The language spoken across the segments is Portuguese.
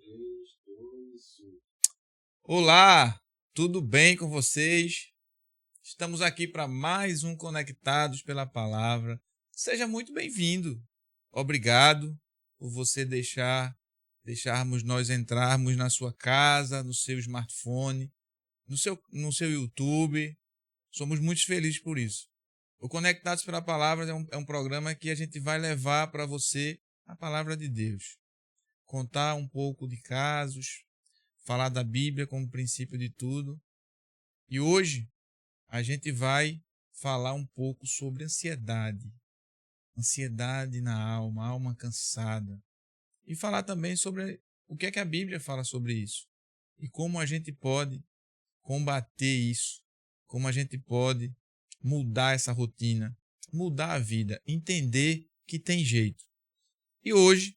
3, 2, 1. Olá, tudo bem com vocês? Estamos aqui para mais um Conectados pela Palavra. Seja muito bem-vindo. Obrigado por você deixarmos nós entrarmos na sua casa, no seu smartphone, no seu YouTube. Somos muito felizes por isso. O Conectados pela Palavra é um programa que a gente vai levar para você a palavra de Deus. Contar um pouco de casos, falar da Bíblia como princípio de tudo. E hoje a gente vai falar um pouco sobre ansiedade. Ansiedade na alma, alma cansada. E falar também sobre o que é que a Bíblia fala sobre isso. E como a gente pode combater isso. Como a gente pode mudar essa rotina, mudar a vida, entender que tem jeito. E hoje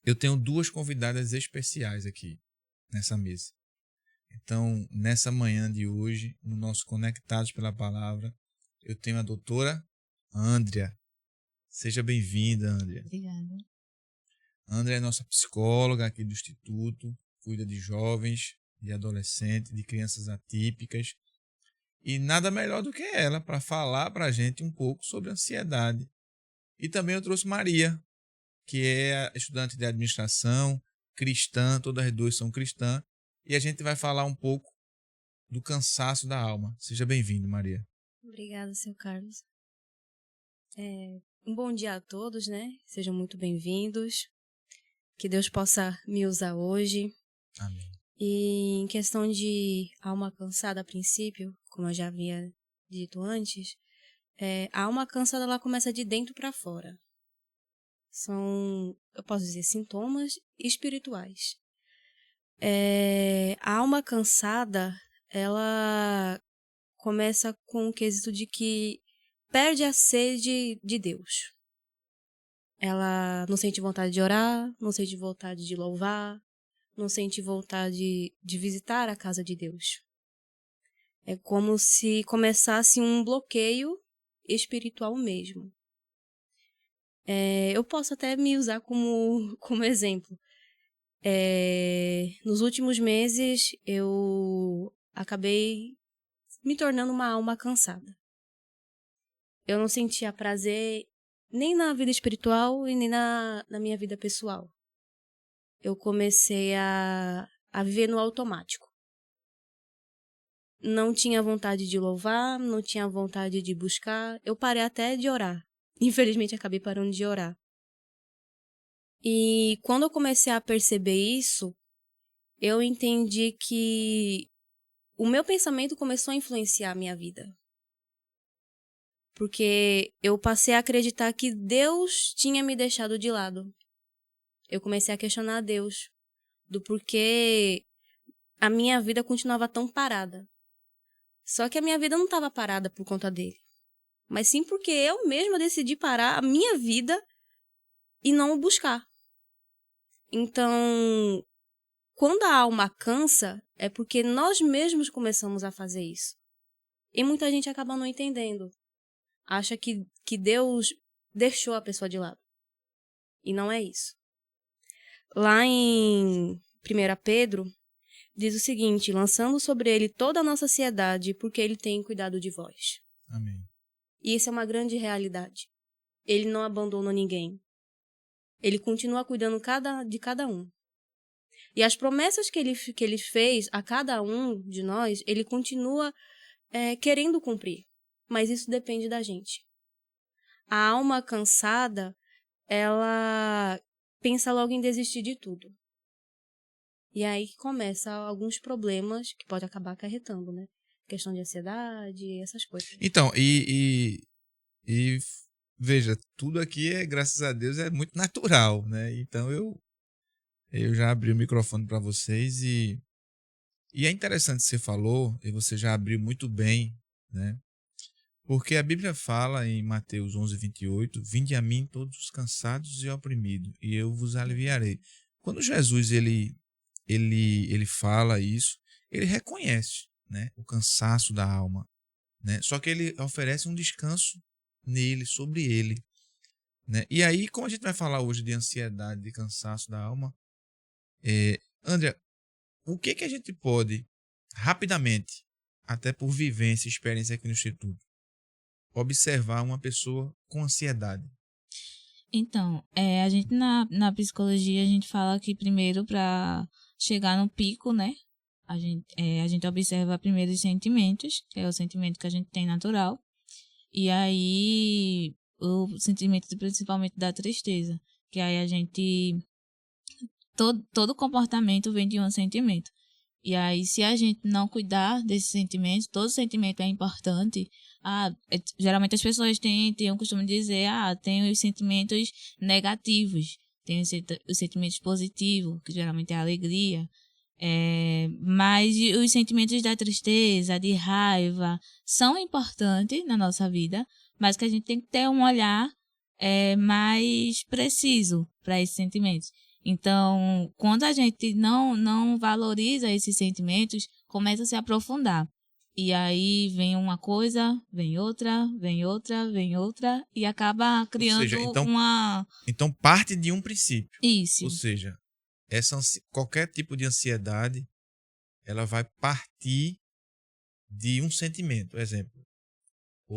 eu tenho duas convidadas especiais aqui nessa mesa. Então, nessa manhã de hoje, no nosso Conectados pela Palavra, eu tenho a doutora Andrea. Seja bem-vinda, Andrea. Obrigada. Andrea é nossa psicóloga aqui do Instituto, cuida de jovens, de adolescentes, de crianças atípicas. E nada melhor do que ela para falar para a gente um pouco sobre ansiedade. E também eu trouxe Maria, que é estudante de administração, cristã, todas as duas são cristãs, e a gente vai falar um pouco do cansaço da alma. Seja bem-vindo, Maria. Obrigada, seu Carlos. Um bom dia a todos, né? Sejam muito bem-vindos. Que Deus possa me usar hoje. Amém. E em questão de alma cansada a princípio, como eu já havia dito antes, a alma cansada ela começa de dentro para fora. São, eu posso dizer, sintomas espirituais. A alma cansada, ela começa com o quesito de que perde a sede de Deus. Ela não sente vontade de orar, não sente vontade de louvar, não sente vontade de visitar a casa de Deus. É como se começasse um bloqueio espiritual mesmo. Eu posso até me usar como exemplo. Nos últimos meses, eu acabei me tornando uma alma cansada. Eu não sentia prazer nem na vida espiritual e nem na minha vida pessoal. Eu comecei a viver no automático. Não tinha vontade de louvar, não tinha vontade de buscar. Eu parei até de orar. Infelizmente, acabei parando de orar. E quando eu comecei a perceber isso, eu entendi que o meu pensamento começou a influenciar a minha vida. Porque eu passei a acreditar que Deus tinha me deixado de lado. Eu comecei a questionar a Deus do porquê a minha vida continuava tão parada. Só que a minha vida não estava parada por conta dele, mas sim porque eu mesma decidi parar a minha vida e não o buscar. Então, quando a alma cansa, é porque nós mesmos começamos a fazer isso. E muita gente acaba não entendendo. Acha que Deus deixou a pessoa de lado. E não é isso. Lá em 1 Pedro, diz o seguinte: lançando sobre ele toda a nossa ansiedade, porque ele tem cuidado de vós. Amém. E isso é uma grande realidade. Ele não abandona ninguém. Ele continua cuidando de cada um. E as promessas que ele fez a cada um de nós, ele continua querendo cumprir. Mas isso depende da gente. A alma cansada, ela pensa logo em desistir de tudo. E aí que começa alguns problemas que pode acabar acarretando, né? Questão de ansiedade, essas coisas. Então, e veja, tudo aqui graças a Deus, é muito natural, né? Então eu já abri o microfone para vocês e é interessante que você falou, e você já abriu muito bem, né? Porque a Bíblia fala em Mateus 11:28, vinde a mim todos os cansados e oprimidos, e eu vos aliviarei. Quando Jesus ele fala isso, ele reconhece, né, o cansaço da alma, né? Só que ele oferece um descanso nele, sobre ele, né? E aí, como a gente vai falar hoje de ansiedade, de cansaço da alma, André, o que a gente pode, rapidamente, até por vivência e experiência aqui no Instituto, observar uma pessoa com ansiedade? Então, a gente na psicologia, a gente fala que primeiro para chegar no pico, né? A gente observa primeiro os sentimentos, que é o sentimento que a gente tem natural. E aí, o sentimento principalmente da tristeza. Que aí a gente... Todo comportamento vem de um sentimento. E aí, se a gente não cuidar desses sentimentos, todo sentimento é importante. Geralmente as pessoas têm o costume de dizer, tem os sentimentos negativos, tem os sentimentos positivos, que geralmente é a alegria. Mas os sentimentos da tristeza, de raiva, são importantes na nossa vida, mas que a gente tem que ter um olhar mais preciso para esses sentimentos. Então, quando a gente não valoriza esses sentimentos, começa a se aprofundar. E aí vem uma coisa, vem outra, vem outra, vem outra, e acaba criando Ou seja, uma... Então parte de um princípio. Isso. Ou seja, qualquer tipo de ansiedade, ela vai partir de um sentimento. Exemplo.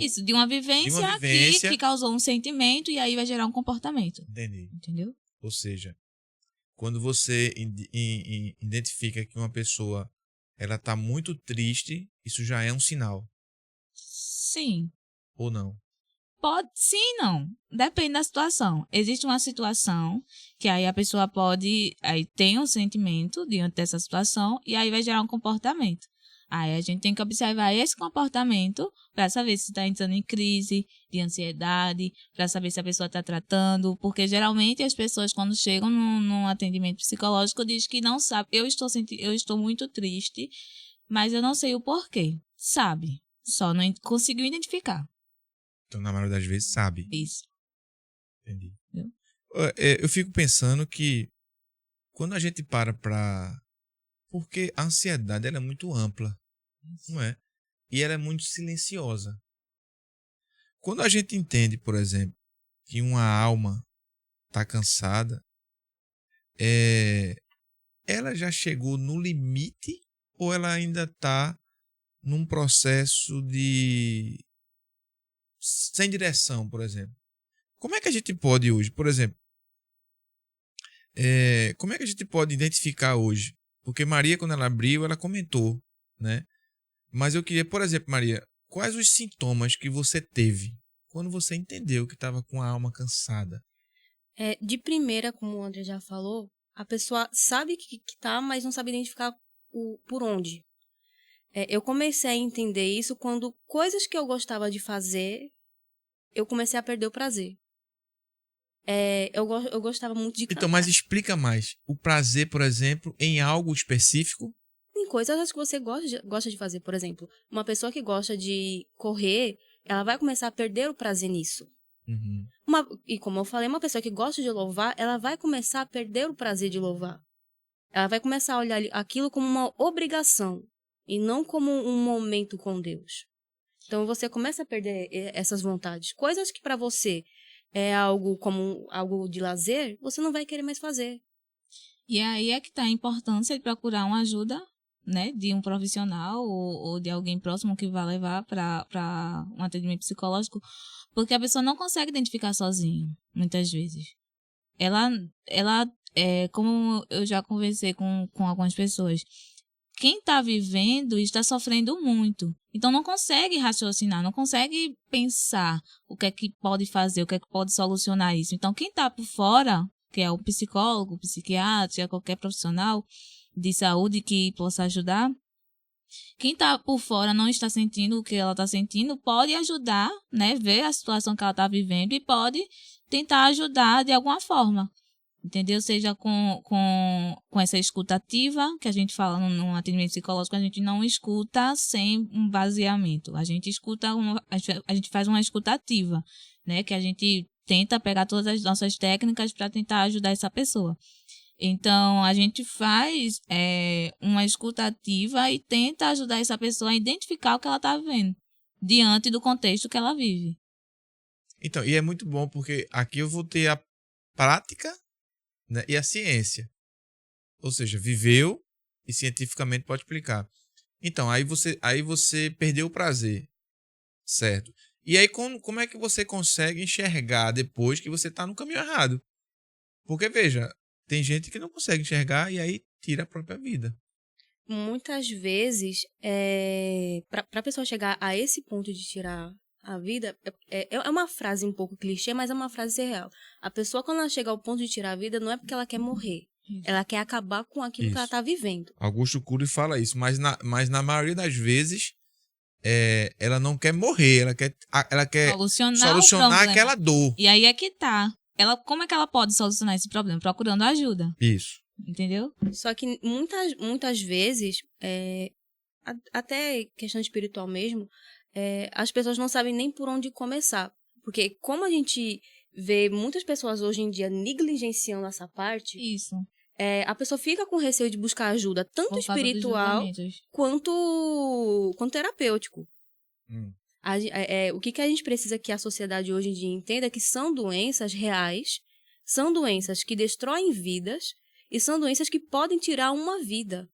Isso, de uma vivência, que causou um sentimento e aí vai gerar um comportamento. Entendi. Entendeu? Ou seja, quando você identifica que uma pessoa ela está muito triste, isso já é um sinal. Sim. Ou não? Pode, sim e não. Depende da situação. Existe uma situação que aí a pessoa pode... Aí tem um sentimento diante dessa situação e aí vai gerar um comportamento. Aí a gente tem que observar esse comportamento para saber se está entrando em crise de ansiedade, para saber se a pessoa está tratando, porque geralmente as pessoas quando chegam num atendimento psicológico dizem que não sabe, eu estou muito triste, mas eu não sei o porquê. Sabe, só não conseguiu identificar. Então, na maioria das vezes, sabe. Isso. Entendi. Eu fico pensando que quando a gente para... Porque a ansiedade ela é muito ampla, não é? E ela é muito silenciosa. Quando a gente entende, por exemplo, que uma alma está cansada, ela já chegou no limite ou ela ainda está num processo de sem direção, por exemplo? Como é que a gente pode hoje, por exemplo, como é que a gente pode identificar hoje? Porque Maria, quando ela abriu, ela comentou, né? Mas eu queria, por exemplo, Maria, quais os sintomas que você teve quando você entendeu que estava com a alma cansada? De primeira, como o André já falou, a pessoa sabe que tá, mas não sabe identificar por onde. Eu comecei a entender isso quando coisas que eu gostava de fazer, eu comecei a perder o prazer. Eu gostava muito de cantar. Então, mas explica mais. O prazer, por exemplo, em algo específico? Tem coisas que você gosta de fazer, por exemplo. Uma pessoa que gosta de correr, ela vai começar a perder o prazer nisso. Uhum. E como eu falei, uma pessoa que gosta de louvar, ela vai começar a perder o prazer de louvar. Ela vai começar a olhar aquilo como uma obrigação e não como um momento com Deus. Então você começa a perder essas vontades. Coisas que para você é algo como algo de lazer, você não vai querer mais fazer. E aí é que está a importância de procurar uma ajuda, né, de um profissional ou de alguém próximo que vá levar para um atendimento psicológico, porque a pessoa não consegue identificar sozinha, muitas vezes. Ela como eu já conversei com algumas pessoas, quem está vivendo está sofrendo muito. Então não consegue raciocinar, não consegue pensar o que é que pode fazer, o que é que pode solucionar isso. Então quem está por fora, que é o psicólogo, o psiquiatra, qualquer profissional de saúde que possa ajudar, quem está por fora não está sentindo o que ela está sentindo, pode ajudar, né, ver a situação que ela está vivendo e pode tentar ajudar de alguma forma. Entendeu? Seja com essa escuta ativa, que a gente fala no atendimento psicológico, a gente não escuta sem um baseamento. A gente escuta, a gente faz uma escuta ativa, né? Que a gente tenta pegar todas as nossas técnicas para tentar ajudar essa pessoa. Então, a gente faz uma escuta ativa e tenta ajudar essa pessoa a identificar o que ela está vivendo, diante do contexto que ela vive. Então, e é muito bom, porque aqui eu vou ter a prática, né, e a ciência. Ou seja, viveu e cientificamente pode explicar. Então, aí você perdeu o prazer, certo? E aí, como é que você consegue enxergar depois que você está no caminho errado? Porque, veja, tem gente que não consegue enxergar e aí tira a própria vida. Muitas vezes, para a pessoa chegar a esse ponto de tirar a vida, é uma frase um pouco clichê, mas é uma frase real. A pessoa, quando ela chega ao ponto de tirar a vida, não é porque ela quer morrer. Ela quer acabar com aquilo que ela Isso. está vivendo. Augusto Cury fala isso, mas na maioria das vezes ela não quer morrer, ela quer Solucionar o solucionar problema. aquela dor. E aí é que tá. Como é que ela pode solucionar esse problema? Procurando ajuda. Isso. Entendeu? Só que muitas vezes, até questão espiritual mesmo, as pessoas não sabem nem por onde começar. Porque como a gente vê muitas pessoas hoje em dia negligenciando essa parte, Isso. a pessoa fica com receio de buscar ajuda, tanto Por causa dos espiritual julgamentos. quanto terapêutico. Hum. O que a gente precisa que a sociedade hoje em dia entenda é que são doenças reais, são doenças que destroem vidas e são doenças que podem tirar uma vida.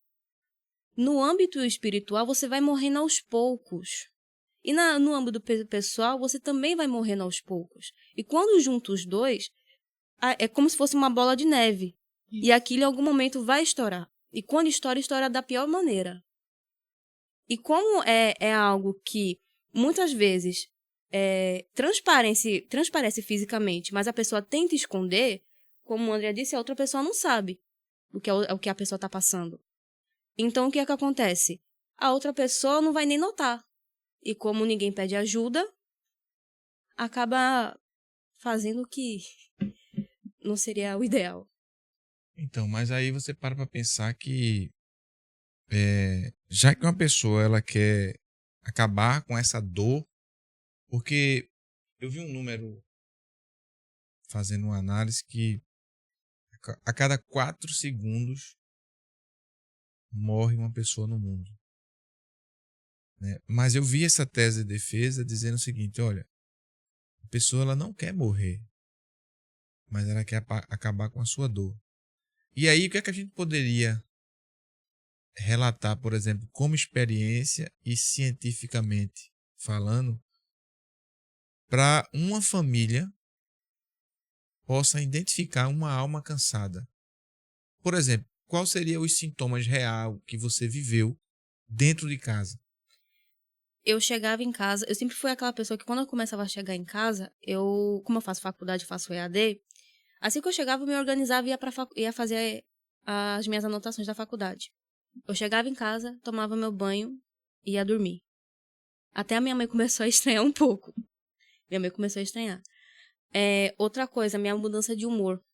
No âmbito espiritual, você vai morrendo aos poucos. E no âmbito pessoal, você também vai morrendo aos poucos. E quando junta os dois, é como se fosse uma bola de neve. E aquilo em algum momento vai estourar. E quando estoura da pior maneira. E como é algo que muitas vezes transparece fisicamente, mas a pessoa tenta esconder, como o André disse, a outra pessoa não sabe o que a pessoa está passando. Então, o que é que acontece? A outra pessoa não vai nem notar. E como ninguém pede ajuda, acaba fazendo o que não seria o ideal. Então, mas aí você para pensar que já que uma pessoa ela quer acabar com essa dor, porque eu vi um número fazendo uma análise que a cada 4 segundos morre uma pessoa no mundo. Né? Mas eu vi essa tese de defesa dizendo o seguinte, olha, a pessoa ela não quer morrer, mas ela quer acabar com a sua dor. E aí, o que é que a gente poderia relatar, por exemplo, como experiência e cientificamente falando, para uma família possa identificar uma alma cansada? Por exemplo, qual seria os sintomas reais que você viveu dentro de casa? Eu chegava em casa, eu sempre fui aquela pessoa que quando eu começava a chegar em casa, como eu faço faculdade, faço EAD, assim que eu chegava, eu me organizava e ia fazer as minhas anotações da faculdade. Eu chegava em casa, tomava meu banho e ia dormir. Até a minha mãe começou a estranhar um pouco. Minha mãe começou a estranhar. Outra coisa, minha mudança de humor.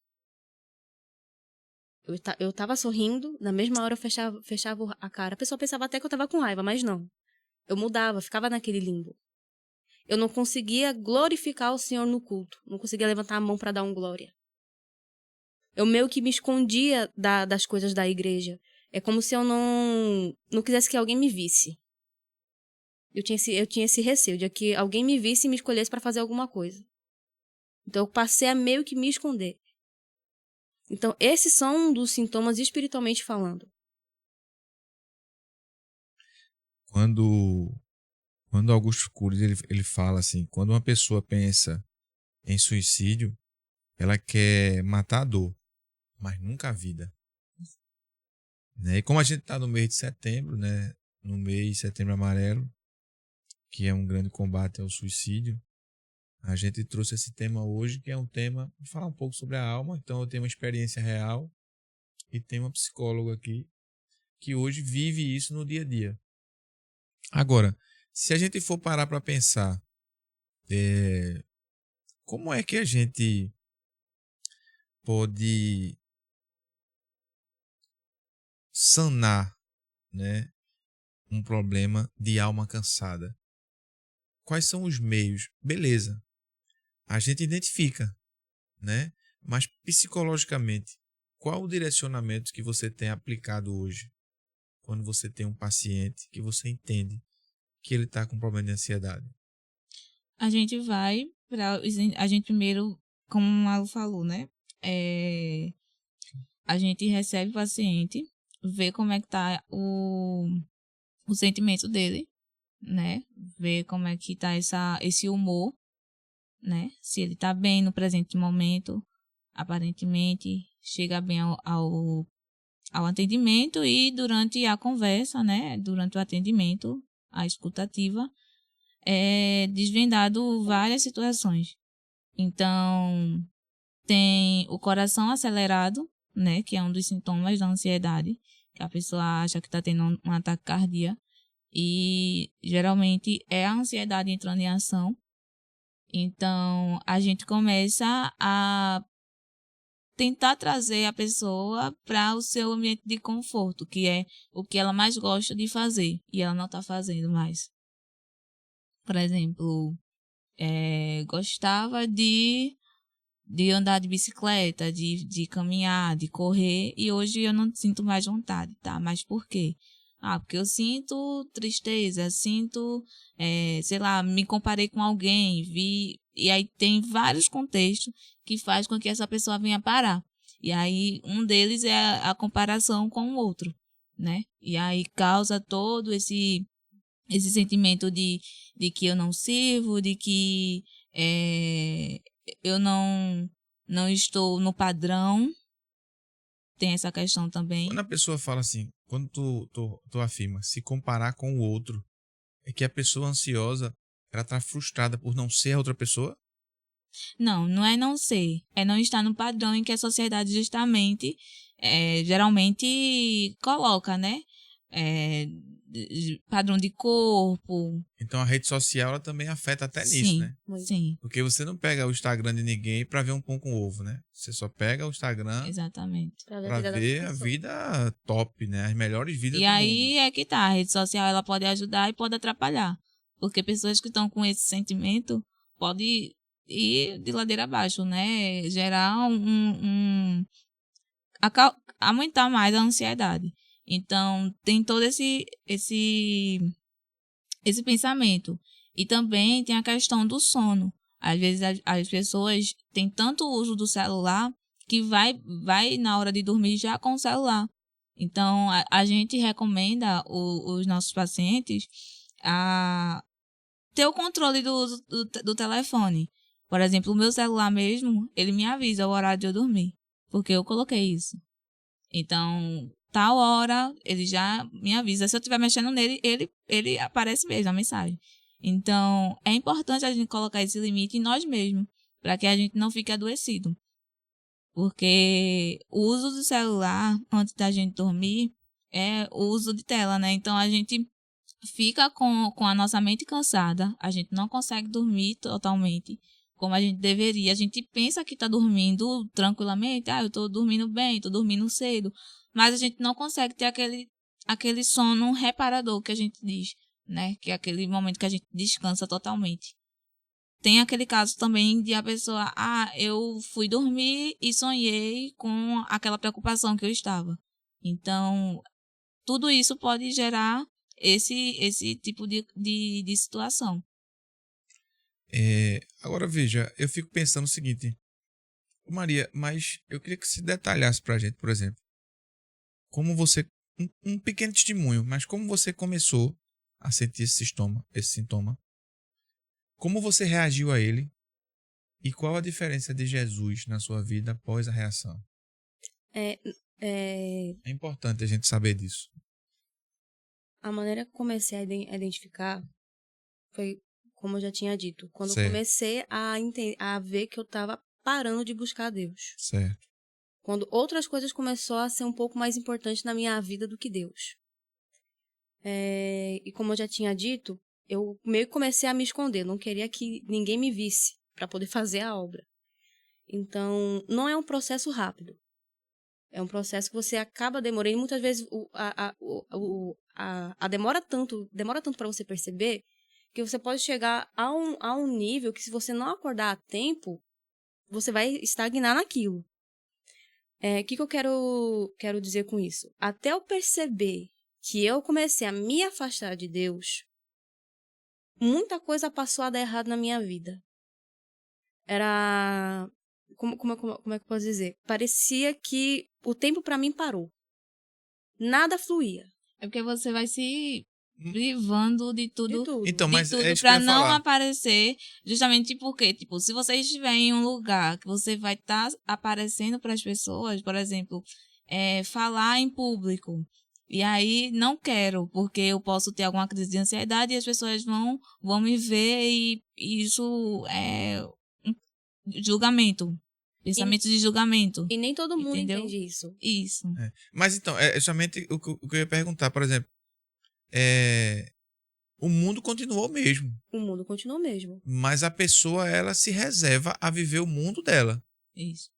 Eu tava sorrindo, na mesma hora eu fechava a cara. A pessoa pensava até que eu tava com raiva, mas não. Eu mudava, ficava naquele limbo. Eu não conseguia glorificar o Senhor no culto. Não conseguia levantar a mão para dar glória. Eu meio que me escondia das coisas da igreja. É como se eu não quisesse que alguém me visse. Eu tinha esse receio de que alguém me visse e me escolhesse para fazer alguma coisa. Então eu passei a meio que me esconder. Então esses são um dos sintomas espiritualmente falando. Quando Augusto Cury ele fala assim, quando uma pessoa pensa em suicídio, ela quer matar a dor, mas nunca a vida. Né? E como a gente está no mês de setembro, né? No mês de Setembro Amarelo, que é um grande combate ao suicídio, a gente trouxe esse tema hoje, que é um tema de falar um pouco sobre a alma. Então eu tenho uma experiência real e tem uma psicóloga aqui que hoje vive isso no dia a dia. Agora, se a gente for parar para pensar, como é que a gente pode sanar, né, um problema de alma cansada? Quais são os meios? Beleza, a gente identifica, né? Mas psicologicamente, qual o direcionamento que você tem aplicado hoje? Quando você tem um paciente que você entende que ele está com problema de ansiedade? A gente vai a gente primeiro, como o Malu falou, né? a gente recebe o paciente, vê como é que tá o sentimento dele, né? Vê como é que tá esse humor, né? Se ele tá bem no presente momento, aparentemente chega bem ao atendimento e durante a conversa, né? Durante o atendimento, a escutativa, é desvendado várias situações. Então, tem o coração acelerado, né? Que é um dos sintomas da ansiedade, que a pessoa acha que está tendo um ataque cardíaco. E geralmente é a ansiedade entrando em ação. Então, a gente começa a tentar trazer a pessoa para o seu ambiente de conforto, que é o que ela mais gosta de fazer, e ela não está fazendo mais. Por exemplo, gostava de andar de bicicleta, de caminhar, de correr, e hoje eu não sinto mais vontade, tá? Mas por quê? Porque eu sinto tristeza, sinto, sei lá, me comparei com alguém, e aí tem vários contextos que faz com que essa pessoa venha parar. E aí um deles é a comparação com o outro, né? E aí causa todo esse sentimento de que eu não sirvo, de que eu não estou no padrão. Tem essa questão também. Quando a pessoa fala assim, quando tu afirma se comparar com o outro, é que a pessoa ansiosa, ela tá frustrada por não ser a outra pessoa? Não é não ser. É não estar no padrão em que a sociedade justamente, geralmente coloca, né? Padrão de corpo. Então a rede social, ela também afeta até nisso, né? Sim. Porque você não pega o Instagram de ninguém pra ver um pão com ovo, né? Você só pega o Instagram Exatamente. pra ver a vida top, né? As melhores vidas E do aí mundo. é que tá. A rede social ela pode ajudar e pode atrapalhar. Porque pessoas que estão com esse sentimento podem ir de ladeira abaixo, né? Gerar aumentar mais a ansiedade. Então, tem todo esse pensamento. E também tem a questão do sono. Às vezes as pessoas têm tanto uso do celular que vai na hora de dormir já com o celular. Então, a gente recomenda os nossos pacientes a ter o controle do uso do telefone. Por exemplo, o meu celular mesmo, ele me avisa o horário de eu dormir, porque eu coloquei isso. Então, tal hora, ele já me avisa. Se eu estiver mexendo nele, ele aparece mesmo a mensagem. Então, é importante a gente colocar esse limite em nós mesmos, para que a gente não fique adoecido. Porque o uso do celular, antes da gente dormir, é o uso de tela, né? Então, a gente fica com a nossa mente cansada, a gente não consegue dormir totalmente como a gente deveria. A gente pensa que está dormindo tranquilamente, eu estou dormindo bem, estou dormindo cedo, mas a gente não consegue ter aquele sono reparador que a gente diz, né? Que é aquele momento que a gente descansa totalmente. Tem aquele caso também de a pessoa, eu fui dormir e sonhei com aquela preocupação que eu estava. Então, tudo isso pode gerar esse tipo de situação. Agora veja, eu fico pensando o seguinte, Maria, mas eu queria que você detalhasse pra gente, por exemplo, como você, um pequeno testemunho, mas como você começou a sentir esse sintoma, como você reagiu a ele e qual a diferença de Jesus na sua vida após a reação? É importante a gente saber disso. A maneira que comecei a identificar foi, como eu já tinha dito, quando Certo. eu comecei a ver que eu estava parando de buscar Deus. Certo. Quando outras coisas começaram a ser um pouco mais importantes na minha vida do que Deus. E como eu já tinha dito, eu meio que comecei a me esconder. Não queria que ninguém me visse para poder fazer a obra. Então, não é um processo rápido. É um processo que você acaba demorando. E muitas vezes a demora tanto para você perceber que você pode chegar a um nível que, se você não acordar a tempo, você vai estagnar naquilo. O que eu quero dizer com isso? Até eu perceber que eu comecei a me afastar de Deus, muita coisa passou a dar errado na minha vida. como é que eu posso dizer? Parecia que o tempo pra mim parou. Nada fluía. É porque você vai se privando de De tudo. tudo. Então, De mas é tudo isso que eu pra ia não falar. aparecer, justamente porque, tipo, se você estiver em um lugar que você vai estar aparecendo para as pessoas, por exemplo, falar em público, e aí não quero, porque eu posso ter alguma crise de ansiedade e as pessoas vão me ver e isso é um julgamento, pensamento de julgamento, E nem todo mundo entendeu? entende isso. Isso. Mas então, é somente o que eu ia perguntar, por exemplo. O mundo continuou o mesmo, O mundo continua o mesmo. mas a pessoa, ela se reserva a viver o mundo dela. Isso.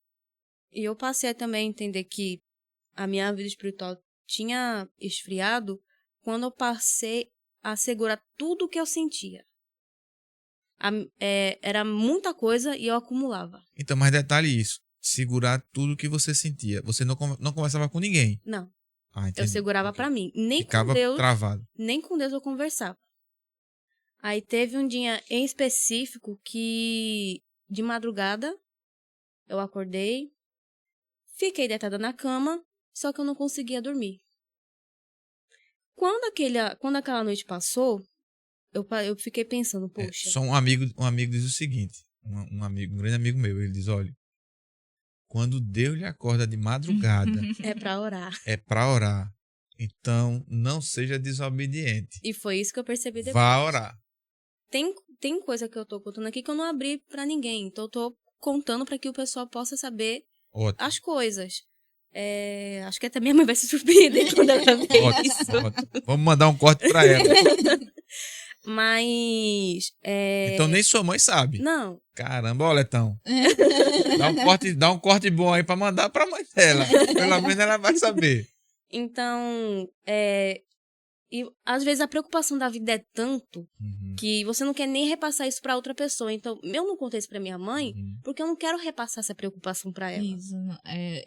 E eu passei também a entender que a minha vida espiritual tinha esfriado quando eu passei a segurar tudo o que eu sentia. Era muita coisa e eu acumulava. Então, mas detalhe isso, segurar tudo que você sentia. Você não conversava com ninguém. Não, Ah, eu entendi. segurava Ok. pra mim. Nem Ficava com Deus, travado. nem com Deus eu conversava. Aí teve um dia em específico que, de madrugada, eu acordei, fiquei deitada na cama, só que eu não conseguia dormir. Quando aquela noite passou, eu fiquei pensando, poxa, Só um amigo diz o seguinte, um grande amigo meu, ele diz, olha, quando Deus lhe acorda de madrugada, é pra orar. é pra orar. Então, não seja desobediente. E foi isso que eu percebi depois. Vá orar. Tem coisa que eu tô contando aqui que eu não abri pra ninguém. Então eu tô contando pra que o pessoal possa saber Ótimo. as coisas. Acho que até minha mãe vai se surpreender quando ela ver isso. Ótimo. Vamos mandar um corte pra ela. Mas... Então nem sua mãe sabe. Não. Caramba, ó, Letão. Dá um corte bom aí pra mandar pra mãe dela. Pelo menos ela vai saber. Então, e às vezes a preocupação da vida é tanto que você não quer nem repassar isso pra outra pessoa. Então, eu não contei isso pra minha mãe porque eu não quero repassar essa preocupação pra ela. Isso.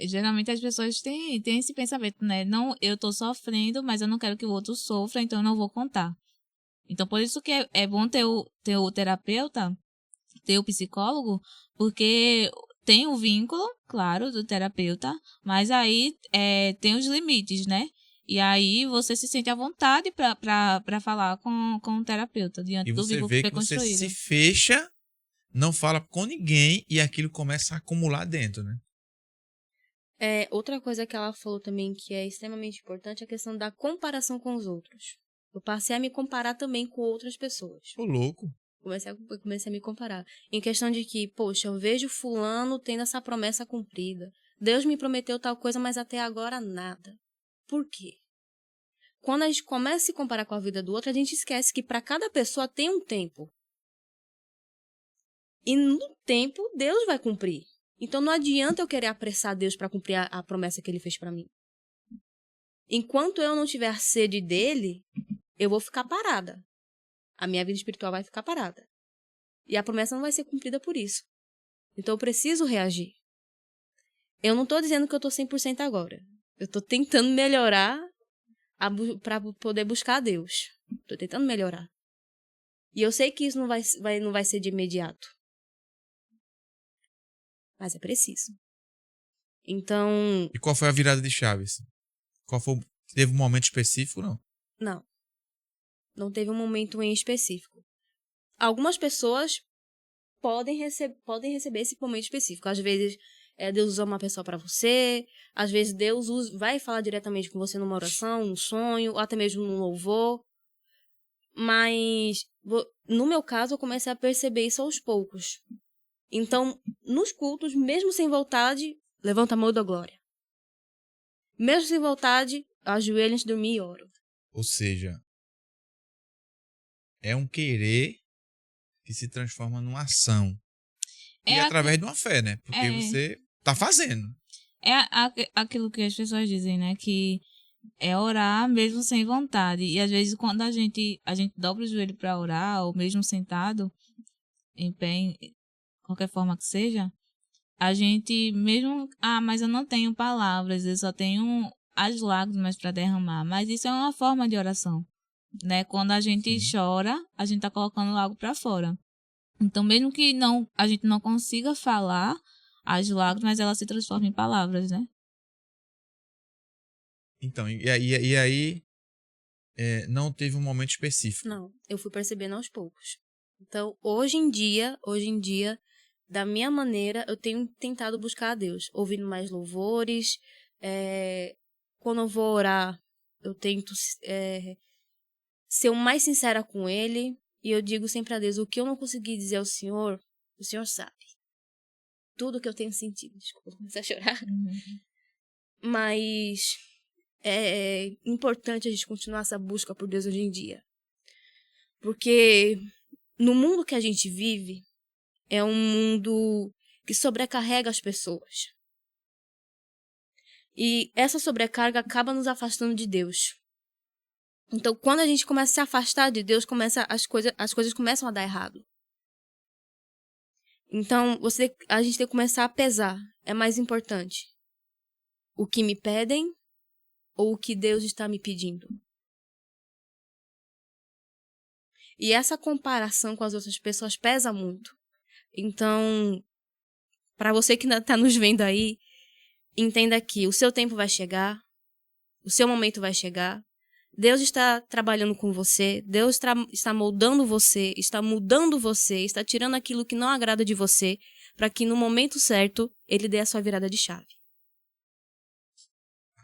Geralmente as pessoas têm esse pensamento, né? Não, eu tô sofrendo, mas eu não quero que o outro sofra, então eu não vou contar. Então, por isso que é bom ter o terapeuta, ter o psicólogo, porque tem o vínculo, claro, do terapeuta, mas aí tem os limites, né? E aí você se sente à vontade para falar com o terapeuta diante E do você vínculo vê que que foi você construído. se fecha, não fala com ninguém e aquilo começa a acumular dentro, né? Outra coisa que ela falou também que é extremamente importante é a questão da comparação com os outros. Eu passei a me comparar também com outras pessoas. Ô, louco. Comecei a me comparar. Em questão de que, poxa, eu vejo fulano tendo essa promessa cumprida. Deus me prometeu tal coisa, mas até agora nada. Por quê? Quando a gente começa a se comparar com a vida do outro, a gente esquece que para cada pessoa tem um tempo. E no tempo, Deus vai cumprir. Então não adianta eu querer apressar Deus para cumprir a promessa que ele fez para mim. Enquanto eu não tiver sede dele, eu vou ficar parada. A minha vida espiritual vai ficar parada. E a promessa não vai ser cumprida por isso. Então eu preciso reagir. Eu não estou dizendo que eu estou 100% agora. Eu estou tentando melhorar para poder buscar a Deus. Estou tentando melhorar. E eu sei que isso não vai ser de imediato. Mas é preciso. Então... E qual foi a virada de chave? Teve um momento específico, não? Não. Não teve um momento em específico. Algumas pessoas podem receber esse momento específico. Às vezes, Deus usa uma pessoa para você. Às vezes, Deus vai falar diretamente com você numa oração, num sonho, ou até mesmo num louvor. Mas, no meu caso, eu comecei a perceber isso aos poucos. Então, nos cultos, mesmo sem vontade, levanta a mão e dou glória. Mesmo sem vontade, ajoelho antes de dormir e oro. Ou seja, é um querer que se transforma numa ação. E através de uma fé, né? Porque você tá fazendo. Aquilo que as pessoas dizem, né? Que é orar mesmo sem vontade. E às vezes quando a gente dobra o joelho para orar, ou mesmo sentado, em pé, qualquer forma que seja, a gente mesmo... mas eu não tenho palavras, eu só tenho as lágrimas para derramar. Mas isso é uma forma de oração, né? Quando a gente chora, a gente tá colocando algo para fora. Então, mesmo que a gente não consiga falar, as lágrimas elas se transformam em palavras, né? Então, e aí não teve um momento específico. Não, eu fui percebendo aos poucos. Então, hoje em dia, da minha maneira, eu tenho tentado buscar a Deus, ouvindo mais louvores. Quando eu vou orar, eu tento ser o mais sincera com Ele. E eu digo sempre a Deus, o que eu não consegui dizer ao Senhor, o Senhor sabe. Tudo que eu tenho sentido. Desculpa, comecei a chorar. Mas é importante a gente continuar essa busca por Deus hoje em dia. Porque no mundo que a gente vive, é um mundo que sobrecarrega as pessoas. E essa sobrecarga acaba nos afastando de Deus. Então, quando a gente começa a se afastar de Deus, as coisas começam a dar errado. Então, a gente tem que começar a pesar. É mais importante o que me pedem ou o que Deus está me pedindo? E essa comparação com as outras pessoas pesa muito. Então, para você que está nos vendo aí, entenda que o seu tempo vai chegar, o seu momento vai chegar. Deus está trabalhando com você, Deus está moldando você, está mudando você, está tirando aquilo que não agrada de você, para que no momento certo Ele dê a sua virada de chave.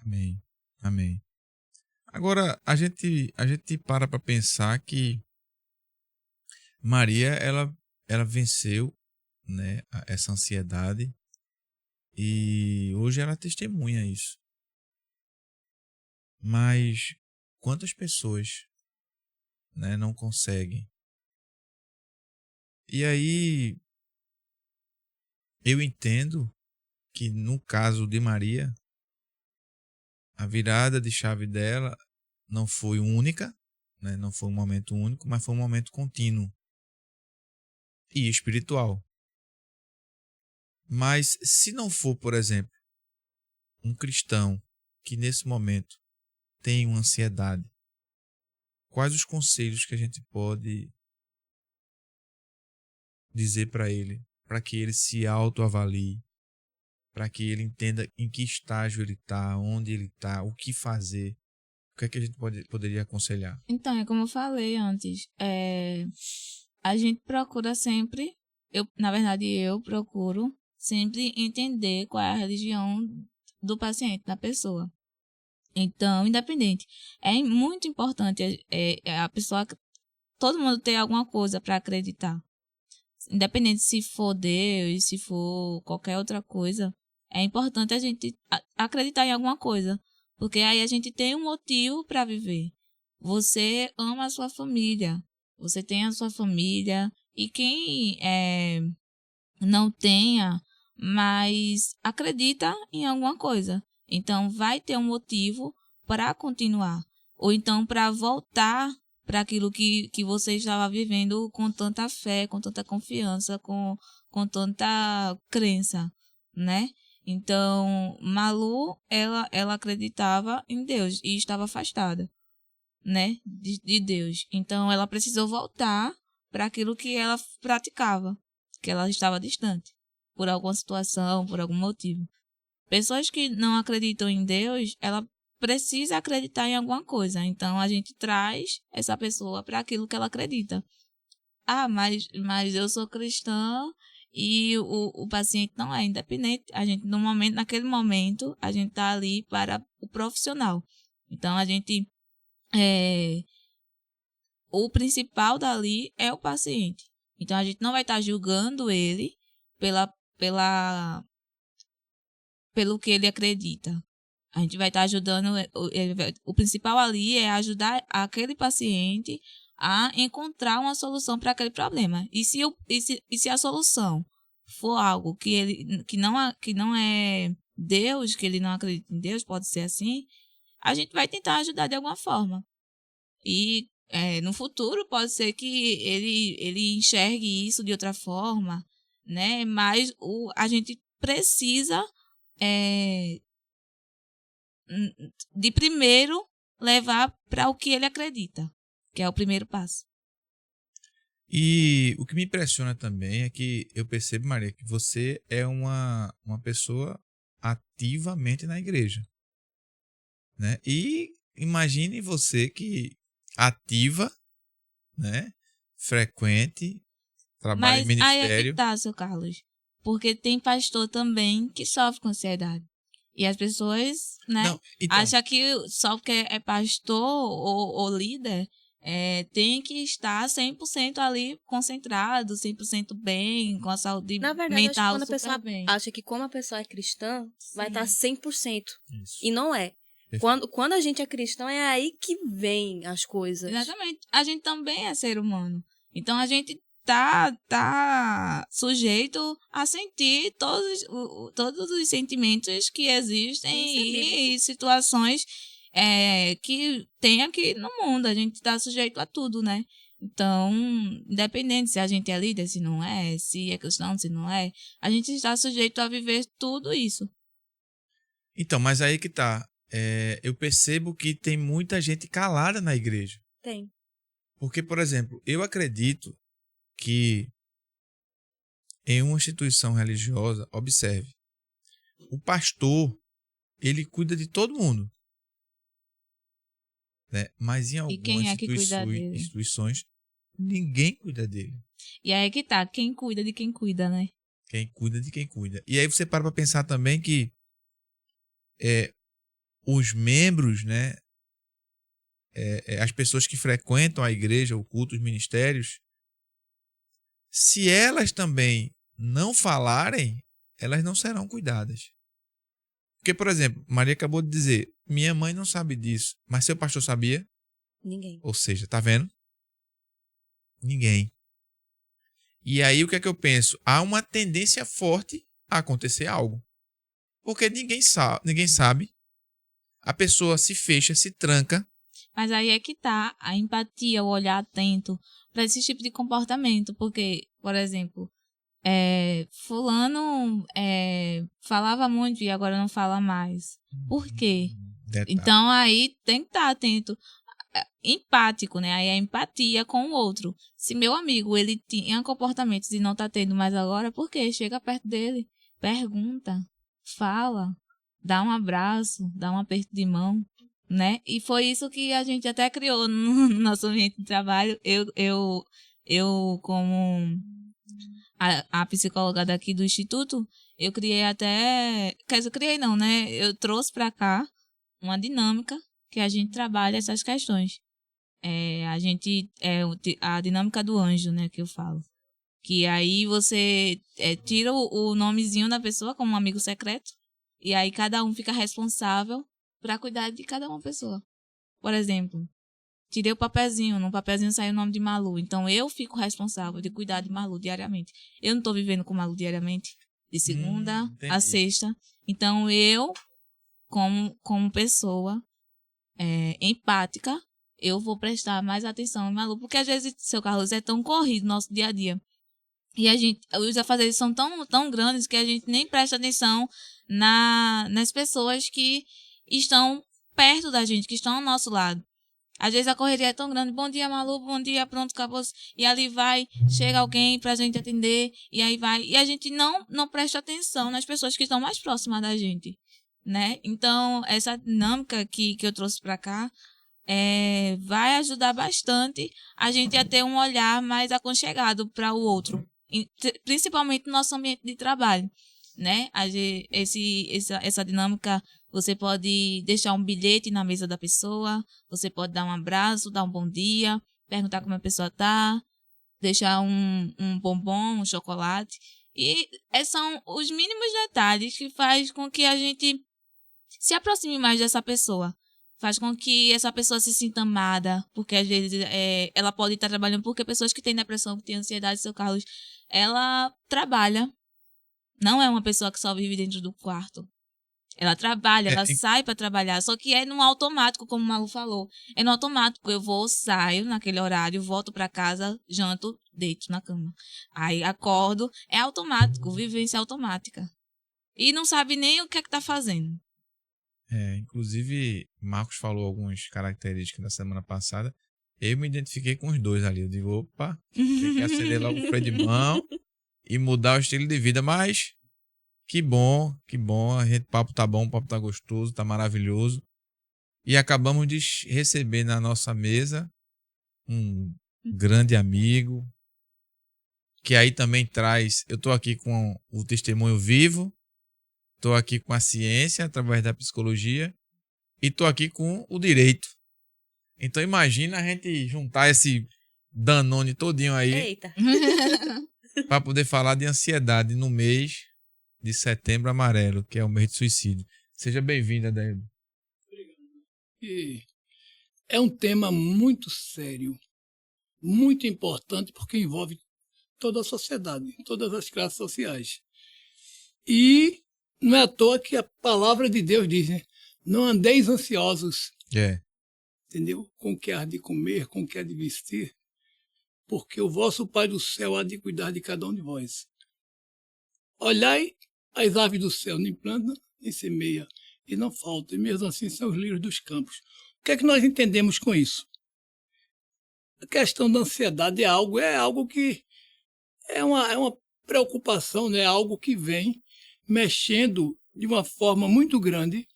Amém. Amém. Agora, a gente para pensar que Maria, ela venceu, né, essa ansiedade e hoje ela testemunha isso. Mas quantas pessoas, né, não conseguem? E aí eu entendo que no caso de Maria, a virada de chave dela não foi única, né, não foi um momento único, mas foi um momento contínuo e espiritual. Mas se não for, por exemplo, um cristão que nesse momento tem uma ansiedade, quais os conselhos que a gente pode dizer para ele que ele se autoavalie, para que ele entenda em que estágio ele está, onde ele está, o que fazer? O que é que a gente poderia aconselhar? Então, é como eu falei antes, a gente procura sempre, na verdade eu procuro sempre entender qual é a religião do paciente, da pessoa. Então, independente, é muito importante a pessoa, todo mundo ter alguma coisa para acreditar. Independente se for Deus, se for qualquer outra coisa, é importante a gente acreditar em alguma coisa, porque aí a gente tem um motivo para viver. Você ama a sua família, você tem a sua família, e quem não tenha, mas acredita em alguma coisa. Então, vai ter um motivo para continuar. Ou então, para voltar para aquilo que você estava vivendo com tanta fé, com tanta confiança, com tanta crença, né? Então, Malu, ela acreditava em Deus e estava afastada, né? De Deus. Então, ela precisou voltar para aquilo que ela praticava, que ela estava distante, por alguma situação, por algum motivo. Pessoas que não acreditam em Deus, ela precisa acreditar em alguma coisa. Então, a gente traz essa pessoa para aquilo que ela acredita. Ah, mas eu sou cristã e o paciente não é independente. A gente, naquele momento, a gente está ali para o profissional. Então, a gente... o principal dali é o paciente. Então, a gente não vai estar julgando ele pelo que ele acredita. A gente vai estar ajudando, o principal ali é ajudar aquele paciente a encontrar uma solução para aquele problema. E se a solução for algo que não é Deus, que ele não acredita em Deus, pode ser assim, a gente vai tentar ajudar de alguma forma. E no futuro pode ser que ele enxergue isso de outra forma, né? Mas a gente precisa de primeiro levar para o que ele acredita, que é o primeiro passo. E o que me impressiona também é que eu percebo, Maria, que você é uma pessoa ativamente na igreja, né? E imagine você que ativa, né? Frequente, trabalha em Mas aí é que ministério. tá, seu Carlos. Porque tem pastor também que sofre com ansiedade. E as pessoas, né, Não, então, acham que só porque é pastor ou líder, tem que estar 100% ali concentrado, 100% bem, com a saúde Na verdade, eu acho que mental quando a super pessoa bem. acha que como a pessoa é cristã, vai estar Sim. 100%. isso. E não é. Perfeito. Quando a gente é cristão, é aí que vem as coisas. Exatamente. A gente também é ser humano. Então a gente tá sujeito a sentir todos os sentimentos que existem Isso é bíblico. e situações que tem aqui no mundo. A gente tá sujeito a tudo, né? Então, independente se a gente é líder, se não é, se é cristão, se não é, a gente está sujeito a viver tudo isso. Então, mas aí que tá. Eu percebo que tem muita gente calada na igreja. Tem. Porque, por exemplo, eu acredito que em uma instituição religiosa, observe, o pastor, ele cuida de todo mundo, né? Mas em E algumas quem é que cuida dele? instituições, ninguém cuida dele. E aí que tá, quem cuida de quem cuida, né? Quem cuida de quem cuida. E aí você para pensar também que os membros, né, as pessoas que frequentam a igreja, o culto, os ministérios, se elas também não falarem, elas não serão cuidadas. Porque, por exemplo, Maria acabou de dizer, minha mãe não sabe disso, mas seu pastor sabia? Ninguém. Ou seja, tá vendo? Ninguém. E aí o que é que eu penso? Há uma tendência forte a acontecer algo. Porque ninguém sabe. A pessoa se fecha, se tranca. Mas aí é que tá a empatia, o olhar atento para esse tipo de comportamento. Porque, por exemplo, fulano falava muito e agora não fala mais. Por quê? Detalhe. Então aí tem que estar atento. Empático, né? Aí é empatia com o outro. Se meu amigo, ele tinha comportamentos e não tá tendo mais agora, por quê? Chega perto dele, pergunta, fala, dá um abraço, dá um aperto de mão, né? E foi isso que a gente até criou no nosso ambiente de trabalho. Eu como a psicóloga daqui do instituto, eu criei até, quer dizer, eu criei não, né? Eu trouxe para cá uma dinâmica que a gente trabalha essas questões. A dinâmica do anjo, né, que eu falo. Que aí você tira o nomezinho da pessoa como um amigo secreto e aí cada um fica responsável para cuidar de cada uma pessoa. Por exemplo, tirei o papelzinho, no papelzinho saiu o nome de Malu, então eu fico responsável de cuidar de Malu diariamente. Eu não tô vivendo com Malu diariamente, de segunda a Entendi. sexta. Então eu, como pessoa empática, eu vou prestar mais atenção em Malu, porque às vezes, seu Carlos, é tão corrido no nosso dia a dia. E os afazeres são tão grandes que a gente nem presta atenção nas pessoas que estão perto da gente, que estão ao nosso lado. Às vezes a correria é tão grande, bom dia, Malu, bom dia, pronto, acabou. E ali chega alguém pra gente atender, e aí vai. E a gente não presta atenção nas pessoas que estão mais próximas da gente, né? Então, essa dinâmica que eu trouxe pra cá vai ajudar bastante a gente a ter um olhar mais aconchegado para o outro, principalmente no nosso ambiente de trabalho, né? Essa dinâmica, você pode deixar um bilhete na mesa da pessoa, você pode dar um abraço, dar um bom dia, perguntar como a pessoa tá, deixar um bombom, um chocolate. E são os mínimos detalhes que faz com que a gente se aproxime mais dessa pessoa. Faz com que essa pessoa se sinta amada, porque às vezes ela pode estar trabalhando, porque pessoas que têm depressão, que têm ansiedade, seu Carlos, ela trabalha. Não é uma pessoa que só vive dentro do quarto. Ela trabalha, ela sai para trabalhar, só que é no automático, como o Malu falou. É no automático. Eu vou, saio naquele horário, volto para casa, janto, deito na cama. Aí acordo, é automático, vivência automática. E não sabe nem o que é que tá fazendo. Inclusive, Marcos falou algumas características da semana passada. Eu me identifiquei com os dois ali. Eu digo, opa, tem que acender logo o freio de mão e mudar o estilo de vida. Mas que bom, que bom. O papo tá bom, o papo tá gostoso, tá maravilhoso. E acabamos de receber na nossa mesa um grande amigo, que aí também traz... Eu tô aqui com o testemunho vivo, tô aqui com a ciência através da psicologia e tô aqui com o direito. Então imagina a gente juntar esse Danone todinho aí Eita. para poder falar de ansiedade no mês de Setembro Amarelo, que é o mês de suicídio. Seja bem-vindo, Adaildo. E é um tema muito sério, muito importante, porque envolve toda a sociedade, todas as classes sociais. E não é à toa que a palavra de Deus diz, né? Não andeis ansiosos, entendeu? Com o que há de comer, com o que há de vestir, porque o vosso Pai do céu há de cuidar de cada um de vós. Olhai as aves do céu, nem planta, nem semeia, e não falta, e mesmo assim são os lírios dos campos. O que é que nós entendemos com isso? A questão da ansiedade é algo que é uma preocupação, né? Algo que vem mexendo de uma forma muito grande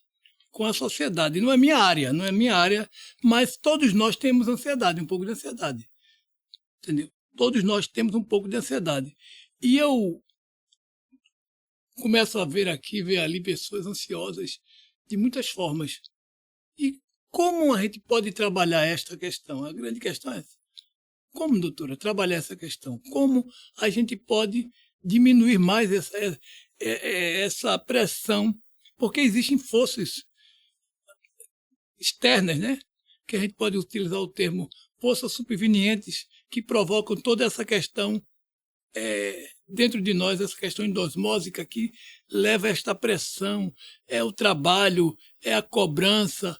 com a sociedade. Não é minha área, mas todos nós temos ansiedade, um pouco de ansiedade. Entendeu? Todos nós temos um pouco de ansiedade. E eu começo a ver aqui, ver ali pessoas ansiosas de muitas formas. E como a gente pode trabalhar esta questão? A grande questão é essa. Como, doutora, trabalhar essa questão? Como a gente pode diminuir mais essa pressão? Porque existem forças externas, né? Que a gente pode utilizar o termo forças supervenientes que provocam toda essa questão dentro de nós, essa questão endosmósica que leva a esta pressão, é o trabalho, é a cobrança,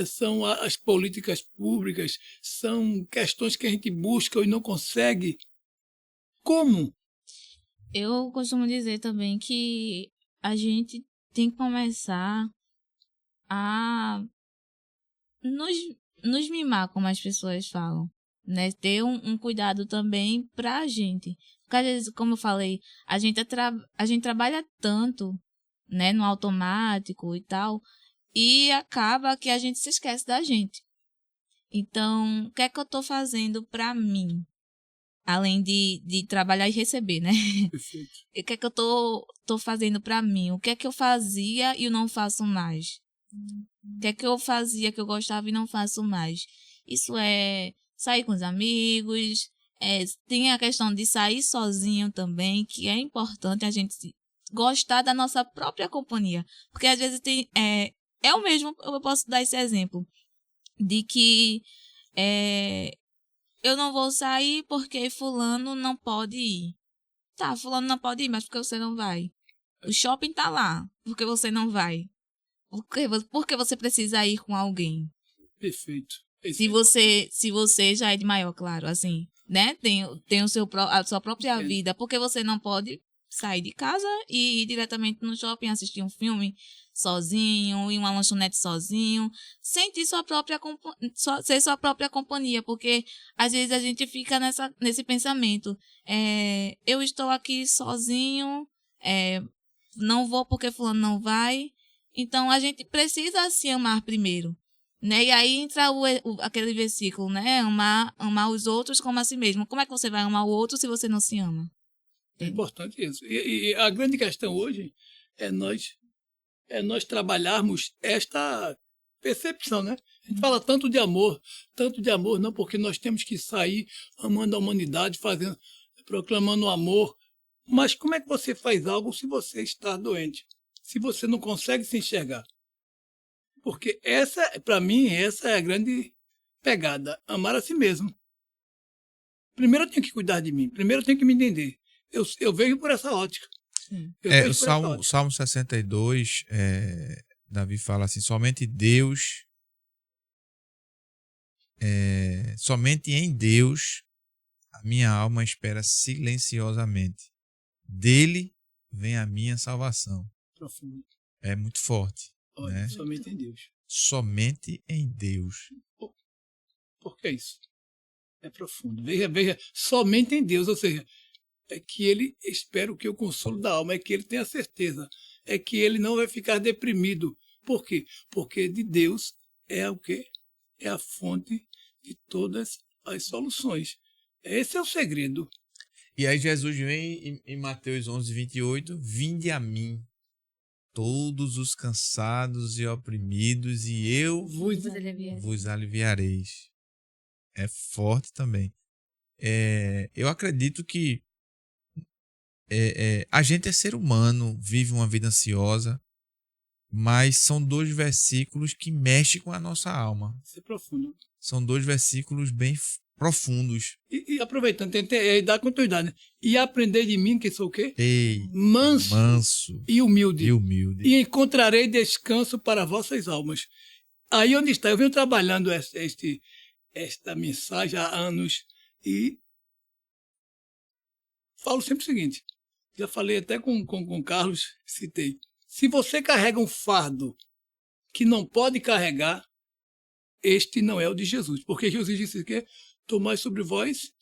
são as políticas públicas, são questões que a gente busca e não consegue. Como? Eu costumo dizer também que a gente tem que começar a nos mimar, como as pessoas falam, né? Ter um cuidado também pra gente. Porque às vezes, como eu falei, a gente trabalha tanto, né, no automático e tal, e acaba que a gente se esquece da gente. Então, o que é que eu tô fazendo pra mim? Além de trabalhar e receber, né? Perfeito. E o que é que eu tô fazendo pra mim? O que é que eu fazia e eu não faço mais? O que é que eu fazia que eu gostava e não faço mais? Isso é sair com os amigos, tem a questão de sair sozinho também, que é importante a gente gostar da nossa própria companhia. Porque às vezes é o mesmo, eu posso dar esse exemplo, de que eu não vou sair porque fulano não pode ir. Tá, fulano não pode ir, mas por que você não vai? O shopping tá lá, por que você não vai? Por que você precisa ir com alguém? Perfeito. Se você já é de maior, claro, assim, né? Tem a sua própria vida. Por que você não pode sair de casa e ir diretamente no shopping, assistir um filme sozinho, ir uma lanchonete sozinho, sentir ser sua própria companhia, porque às vezes a gente fica nesse pensamento, eu estou aqui sozinho, não vou porque fulano não vai, então a gente precisa se amar primeiro, né? E aí entra aquele versículo, né? Amar os outros como a si mesmo. Como é que você vai amar o outro se você não se ama? É importante isso. E a grande questão hoje é nós trabalharmos esta percepção, né? A gente fala tanto de amor, não, porque nós temos que sair amando a humanidade, proclamando o amor. Mas como é que você faz algo se você está doente? Se você não consegue se enxergar? Porque para mim, essa é a grande pegada, amar a si mesmo. Primeiro eu tenho que cuidar de mim, primeiro eu tenho que me entender. Eu vejo por essa ótica. O Salmo 62, Davi fala assim, somente em Deus a minha alma espera silenciosamente. Dele vem a minha salvação. Profundo. É muito forte. Olha, né? somente em Deus. Somente em Deus. Por que isso? É profundo. Veja, somente em Deus, ou seja, é que ele, espero que o consolo da alma, é que ele tenha certeza, é que ele não vai ficar deprimido. Por quê? Porque de Deus é o quê? É a fonte de todas as soluções. Esse é o segredo. E aí Jesus vem em Mateus 11:28, vinde a mim, todos os cansados e oprimidos, e eu vos aliviareis. É forte também. Eu acredito que a gente é ser humano, vive uma vida ansiosa, mas são 2 versículos que mexem com a nossa alma. Isso é profundo. São 2 versículos bem profundos. E aproveitando, tentei dar continuidade, né? E aprender de mim, que sou o quê? Ei, Manso e humilde. E encontrarei descanso para vossas almas. Aí onde está? Eu venho trabalhando esta mensagem há anos e falo sempre o seguinte, já falei até com o Carlos, citei. Se você carrega um fardo que não pode carregar, este não é o de Jesus. Porque Jesus disse que tomai sobre vós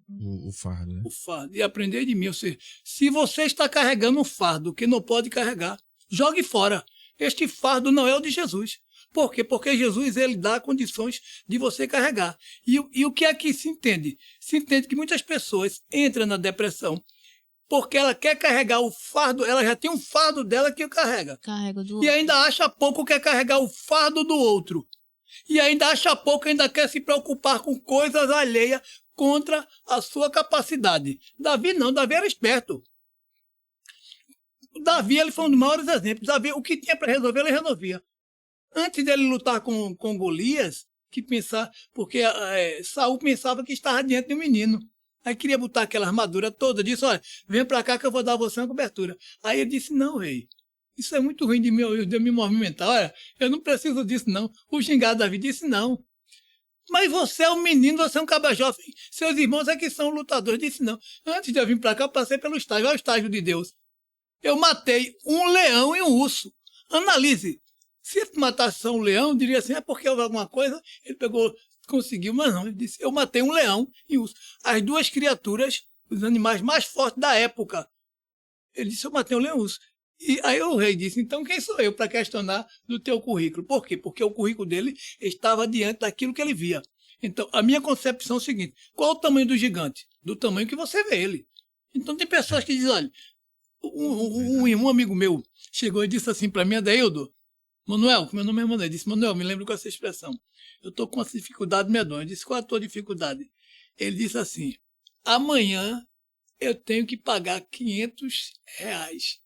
o fardo, né? o fardo e aprender de mim. Ou seja, se você está carregando um fardo que não pode carregar, jogue fora. Este fardo não é o de Jesus. Por quê? Porque Jesus ele dá condições de você carregar. E o que aqui se entende? Se entende que muitas pessoas entram na depressão porque ela quer carregar o fardo, ela já tem um fardo dela que carrega. Carrega do E outro. ainda acha pouco quer carregar o fardo do outro. E ainda acha pouco, ainda quer se preocupar com coisas alheias contra a sua capacidade. Davi não, Davi era esperto. Davi ele foi um dos maiores exemplos. Davi, o que tinha para resolver, ele resolvia. Antes dele lutar com Golias, porque Saul pensava que estava diante de um menino. Aí queria botar aquela armadura toda, disse, olha, vem para cá que eu vou dar a você uma cobertura. Aí ele disse, não, rei, isso é muito ruim de me movimentar, olha, eu não preciso disso não. O gingado Davi disse, não. Mas você é um menino, você é um cabra jovem, seus irmãos é que são lutadores. Disse, não. Antes de eu vir para cá, eu passei pelo estágio, olha o estágio de Deus. Eu matei um leão e um urso. Analise. Se ele matasse só um leão, eu diria assim, é porque houve alguma coisa, ele conseguiu, mas não. Ele disse, eu matei um leão e um urso. As 2 criaturas, os animais mais fortes da época. Ele disse, eu matei um leão e um urso. E aí o rei disse, então quem sou eu para questionar do teu currículo? Por quê? Porque o currículo dele estava diante daquilo que ele via. Então, a minha concepção é o seguinte, qual o tamanho do gigante? Do tamanho que você vê ele. Então tem pessoas que dizem, olha, um amigo meu chegou e disse assim para mim, Adeildo, Manuel, meu nome é Manuel, disse, Manuel, me lembro com essa expressão, eu estou com uma dificuldade medonha. Eu disse, qual é a tua dificuldade? Ele disse assim, amanhã eu tenho que pagar R$500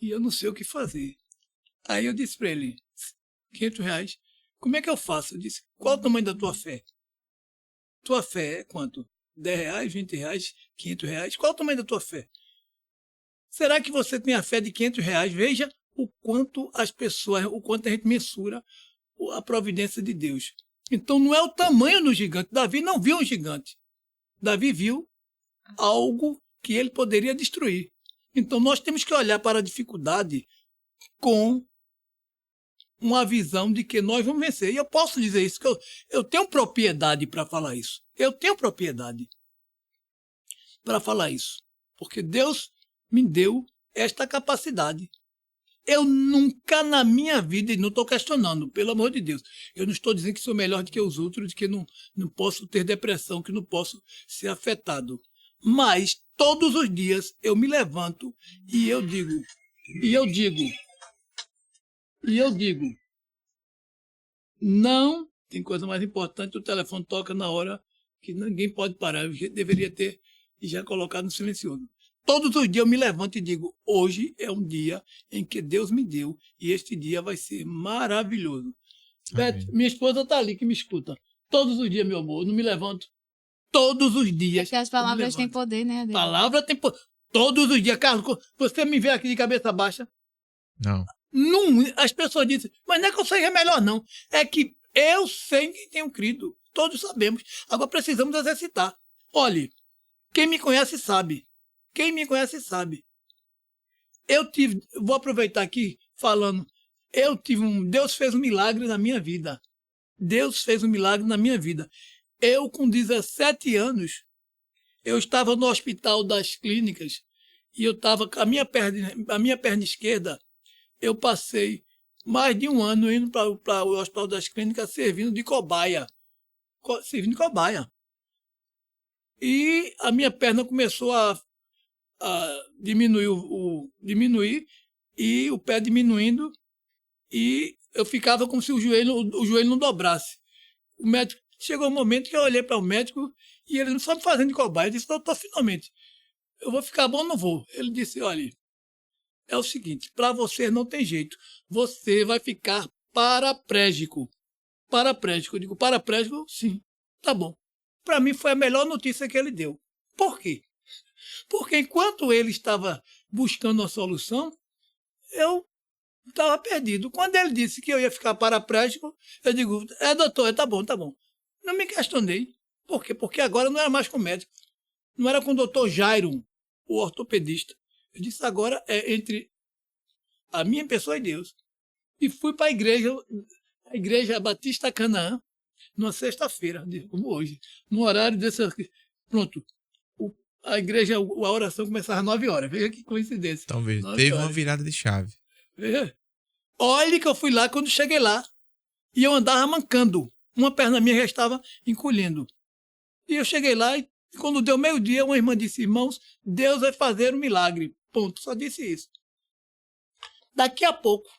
e eu não sei o que fazer. Aí eu disse para ele, R$500, como é que eu faço? Eu disse, qual o tamanho da tua fé? Tua fé é quanto? R$10, R$20, R$500? Qual o tamanho da tua fé? Será que você tem a fé de R$500? Veja o quanto as pessoas, o quanto a gente mensura a providência de Deus. Então não é o tamanho do gigante. Davi não viu um gigante. Davi viu algo que ele poderia destruir. Então nós temos que olhar para a dificuldade com uma visão de que nós vamos vencer. E eu posso dizer isso, que eu tenho propriedade para falar isso. Eu tenho propriedade para falar isso. Porque Deus me deu esta capacidade. Eu nunca na minha vida, e não estou questionando, pelo amor de Deus, eu não estou dizendo que sou melhor do que os outros, de que não posso ter depressão, que não posso ser afetado. Mas todos os dias eu me levanto e eu digo, não, tem coisa mais importante, o telefone toca na hora que ninguém pode parar, eu deveria ter já colocado no silencioso. Todos os dias eu me levanto e digo, hoje é um dia em que Deus me deu e este dia vai ser maravilhoso. Beth, minha esposa está ali que me escuta. Todos os dias, meu amor, eu não me levanto. Todos os dias. Porque as palavras têm poder, né, Adeildo? Palavra tem poder. Todos os dias. Carlos, você me vê aqui de cabeça baixa? Não. Não. As pessoas dizem, mas não é que eu seja melhor, não. É que eu sei quem tenho crido. Todos sabemos. Agora precisamos exercitar. Olhe, quem me conhece sabe. Quem me conhece sabe. Vou aproveitar aqui falando, Deus fez um milagre na minha vida. Deus fez um milagre na minha vida. Eu, com 17 anos, eu estava no Hospital das Clínicas e eu estava com a minha perna esquerda, eu passei mais de um ano indo para o Hospital das Clínicas servindo de cobaia. E a minha perna começou a diminuir e o pé diminuindo e eu ficava como se o joelho não dobrasse. O médico, chegou um momento que eu olhei para o médico e ele não só me fazendo de cobaia. Eu disse, doutor, finalmente, eu vou ficar bom ou não vou? Ele disse, olha, é o seguinte, para você não tem jeito, você vai ficar paraplégico. Paraplégico, eu digo, paraplégico? Sim, tá bom. Para mim foi a melhor notícia que ele deu. Por quê? Porque enquanto ele estava buscando a solução, eu estava perdido. Quando ele disse que eu ia ficar paraplégico, eu digo, doutor, tá bom. Não me questionei. Por quê? Porque agora não era mais com o médico. Não era com o doutor Jairo, o ortopedista. Eu disse, agora é entre a minha pessoa e Deus. E fui para a igreja Batista Canaã, numa sexta-feira, como hoje, no horário desse aqui. Pronto. A igreja, a oração começava às 9 horas. Veja que coincidência. Talvez. Teve uma virada de chave. Veja. Olha que eu fui lá, quando cheguei lá, e eu andava mancando. Uma perna minha já estava encolhendo. E eu cheguei lá, e quando deu meio-dia, uma irmã disse, irmãos, Deus vai fazer um milagre. Ponto. Só disse isso. Daqui a pouco,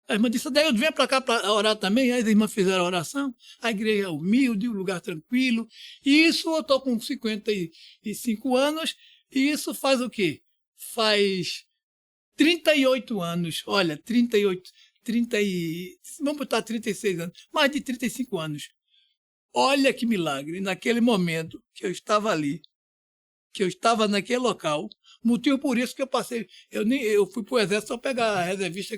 a irmã disse, daí eu venho para cá para orar também. Aí as irmãs fizeram a oração. A igreja é humilde, um lugar tranquilo. E isso eu estou com 55 anos. E isso faz o quê? Faz 38 anos. Olha, 38, vamos botar 36 anos. Mais de 35 anos. Olha que milagre. Naquele momento que eu estava ali, que eu estava naquele local, motivo por isso que eu passei. Eu fui para o exército só pegar a reservista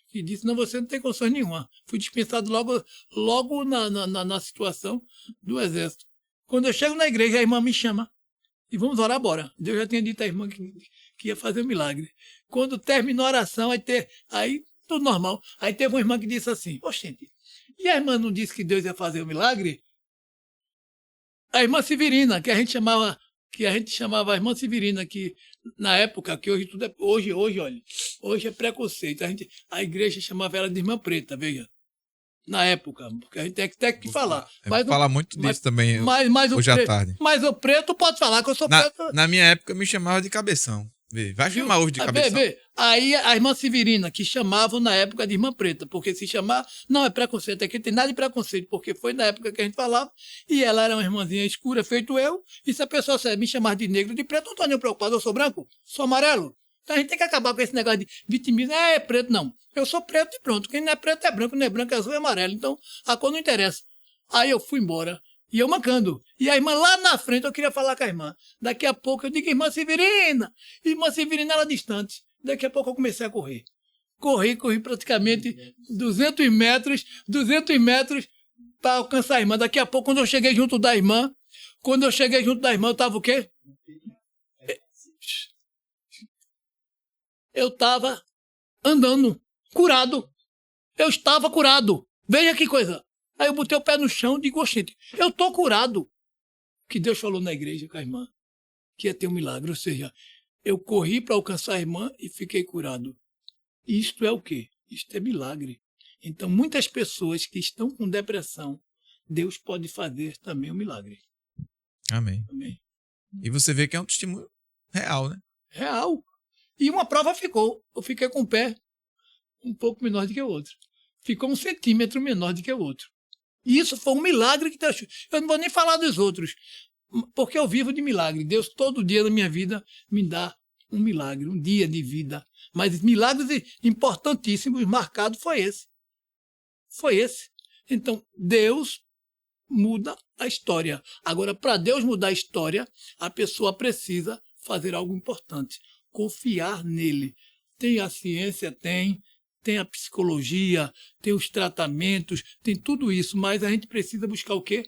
que disse, não, você não tem condições nenhuma. Fui dispensado logo na situação do exército. Quando eu chego na igreja, a irmã me chama e vamos orar agora. Deus já tinha dito à irmã que ia fazer um milagre. Quando terminou a oração, aí tudo normal. Aí teve uma irmã que disse assim, oxente, e a irmã não disse que Deus ia fazer um milagre? A irmã Severina, que a gente chamava a irmã Severina, que na época, que hoje tudo é. Hoje é preconceito. A igreja chamava ela de irmã preta, veja. Na época, porque a gente tem até que falar. Falar muito disso também hoje à tarde. Mas o preto pode falar que eu sou preto. Na minha época me chamava de cabeção. Vai chamar hoje de cabeção. Aí a irmã Severina, que chamavam na época de irmã preta, porque se chamar, não é preconceito, aqui não tem nada de preconceito, porque foi na época que a gente falava, e ela era uma irmãzinha escura, feito eu, e se a pessoa me chamar de negro, de preto, não estou nem preocupado, eu sou branco, sou amarelo. Então a gente tem que acabar com esse negócio de vitimismo, é preto, não. Eu sou preto e pronto, quem não é preto é branco, não é branco, é azul, é amarelo, então a cor não interessa. Aí eu fui embora. E eu mancando. E a irmã lá na frente, eu queria falar com a irmã. Daqui a pouco eu digo, irmã Severina, ela distante. Daqui a pouco eu comecei a correr. Corri praticamente 200 metros para alcançar a irmã. Daqui a pouco, quando eu cheguei junto da irmã, eu estava o quê? Eu estava andando, curado. Eu estava curado. Veja que coisa. Aí eu botei o pé no chão e digo, oxente, eu estou curado. Que Deus falou na igreja com a irmã, que ia ter um milagre. Ou seja, eu corri para alcançar a irmã e fiquei curado. Isto é o quê? Isto é milagre. Então, muitas pessoas que estão com depressão, Deus pode fazer também um milagre. Amém. E você vê que é um testemunho real, né? Real. E uma prova ficou. Eu fiquei com o pé um pouco menor do que o outro. Ficou 1 centímetro menor do que o outro. E isso foi um milagre que Deus... Eu não vou nem falar dos outros, porque eu vivo de milagre. Deus todo dia na minha vida me dá um milagre, um dia de vida. Mas milagres importantíssimos marcados foi esse. Então, Deus muda a história. Agora, para Deus mudar a história, a pessoa precisa fazer algo importante. Confiar nele. Tem a ciência? Tem a psicologia, tem os tratamentos, tem tudo isso, mas a gente precisa buscar o quê?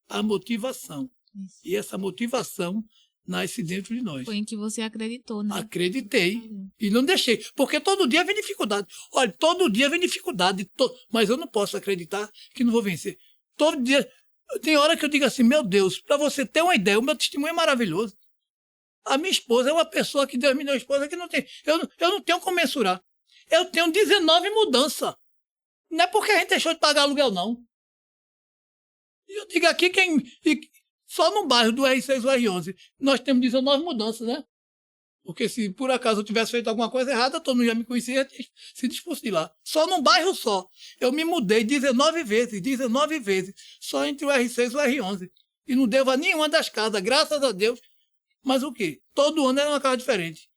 A motivação. Isso. E essa motivação nasce dentro de nós. Foi em que você acreditou, né? Acreditei e não deixei, porque todo dia vem dificuldade. Olha, todo dia vem dificuldade, mas eu não posso acreditar que não vou vencer. Todo dia, Tem hora que eu digo assim, meu Deus, para você ter uma ideia, o meu testemunho é maravilhoso. A minha esposa é uma pessoa que Deus me deu uma esposa que não tem. Eu não tenho como mensurar. Eu tenho 19 mudanças. Não é porque a gente deixou de pagar aluguel, não. E eu digo aqui, só no bairro do R6 ou R11, nós temos 19 mudanças, né? Porque se por acaso eu tivesse feito alguma coisa errada, todo mundo já me conhecia e se expulso de lá. Só num bairro só. Eu me mudei 19 vezes, só entre o R6 e o R11. E não devo a nenhuma das casas, graças a Deus. Mas o quê? Todo ano era uma casa diferente.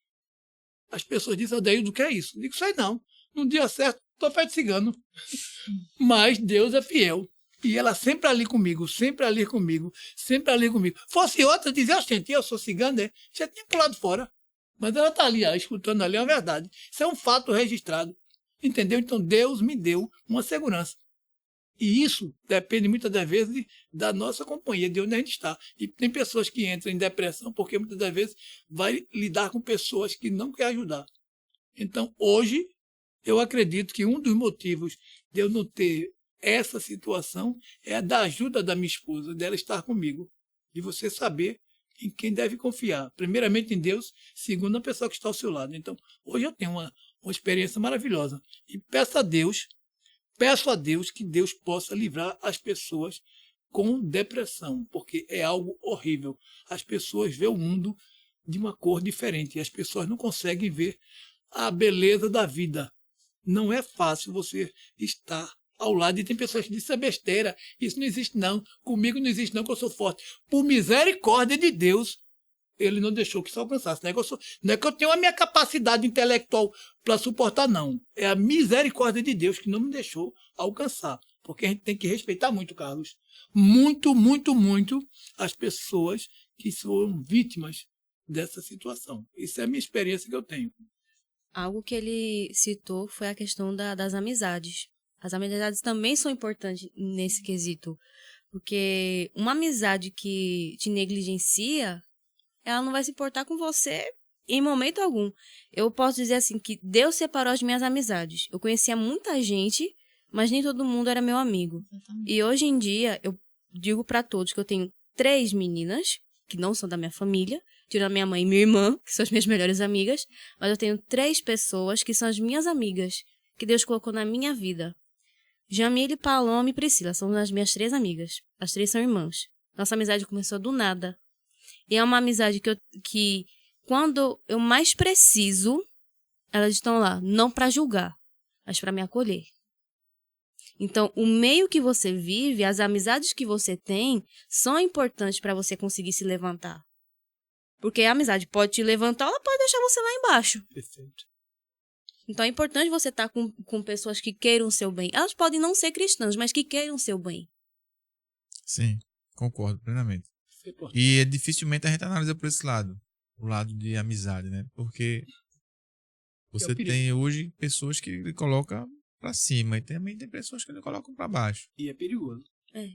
As pessoas dizem, Adaildo, do que é isso? Eu digo, sei não. No dia certo, estou feito cigano. Mas Deus é fiel. E ela sempre ali comigo, sempre ali comigo, sempre ali comigo. Fosse outra, dizia, gente, eu sou cigano, né? Já tinha pulado fora. Mas ela está ali, escutando ali, é uma verdade. Isso é um fato registrado. Entendeu? Então Deus me deu uma segurança. E isso depende muitas das vezes da nossa companhia, de onde a gente está. E tem pessoas que entram em depressão porque muitas das vezes vai lidar com pessoas que não querem ajudar. Então, hoje, eu acredito que um dos motivos de eu não ter essa situação é a da ajuda da minha esposa, dela estar comigo. De você saber em quem deve confiar. Primeiramente em Deus, segundo a pessoa que está ao seu lado. Então, hoje eu tenho uma experiência maravilhosa. E peço a Deus que Deus possa livrar as pessoas com depressão, porque é algo horrível. As pessoas veem o mundo de uma cor diferente, e as pessoas não conseguem ver a beleza da vida. Não é fácil você estar ao lado, e tem pessoas que dizem, isso é besteira, isso não existe não, comigo não existe não, que eu sou forte. Por misericórdia de Deus, ele não deixou que isso alcançasse. Não é que eu tenho a minha capacidade intelectual para suportar, não. É a misericórdia de Deus que não me deixou alcançar. Porque a gente tem que respeitar muito, Carlos. Muito, muito, muito as pessoas que foram vítimas dessa situação. Isso é a minha experiência que eu tenho. Algo que ele citou foi a questão das amizades. As amizades também são importantes nesse quesito. Porque uma amizade que te negligencia, ela não vai se importar com você em momento algum. Eu posso dizer assim que Deus separou as minhas amizades. Eu conhecia muita gente, mas nem todo mundo era meu amigo. E hoje em dia, eu digo para todos que eu tenho 3 meninas, que não são da minha família, tirando minha mãe e minha irmã, que são as minhas melhores amigas, mas eu tenho 3 pessoas que são as minhas amigas, que Deus colocou na minha vida. Jamile, Paloma e Priscila são as minhas 3 amigas. As 3 são irmãs. Nossa amizade começou do nada. E é uma amizade que quando eu mais preciso, elas estão lá, não para julgar, mas para me acolher. Então, o meio que você vive, as amizades que você tem, são importantes para você conseguir se levantar. Porque a amizade pode te levantar ou ela pode deixar você lá embaixo. Perfeito. Então, é importante você estar com pessoas que queiram o seu bem. Elas podem não ser cristãs, mas que queiram o seu bem. Sim, concordo plenamente. Isso é importante. E dificilmente a gente analisa por esse lado, o lado de amizade, né? Porque você tem hoje pessoas que lhe colocam pra cima e também tem pessoas que lhe colocam pra baixo. E é perigoso.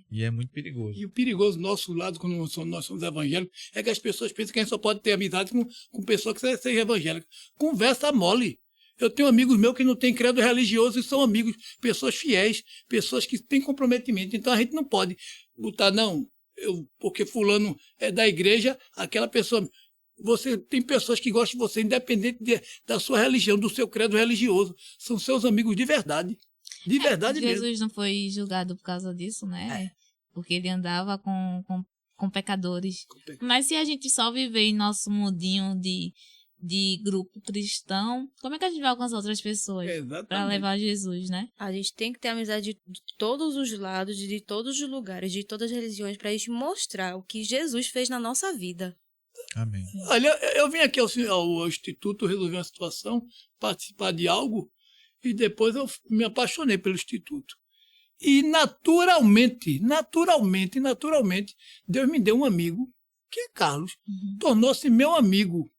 E é muito perigoso. E o perigoso do nosso lado, quando nós somos evangélicos, é que as pessoas pensam que a gente só pode ter amizade com pessoa que seja evangélica. Conversa mole. Eu tenho amigos meus que não têm credo religioso e são amigos, pessoas fiéis, pessoas que têm comprometimento. Então a gente não pode botar, não, porque fulano é da igreja, aquela pessoa... Você tem pessoas que gostam de você, independente da sua religião, do seu credo religioso. São seus amigos de verdade. De verdade mesmo. Jesus não foi julgado por causa disso, né? Porque ele andava com pecadores. Mas se a gente só viver em nosso mundinho de grupo cristão, como é que a gente vai alcançar outras pessoas para levar Jesus, né? A gente tem que ter amizade de todos os lados, de todos os lugares, de todas as religiões, para a gente mostrar o que Jesus fez na nossa vida. Amém. Olha, eu vim aqui ao Instituto, resolvi uma situação, participar de algo, e depois eu me apaixonei pelo Instituto. E naturalmente, Deus me deu um amigo, que é Carlos. Tornou-se meu amigo.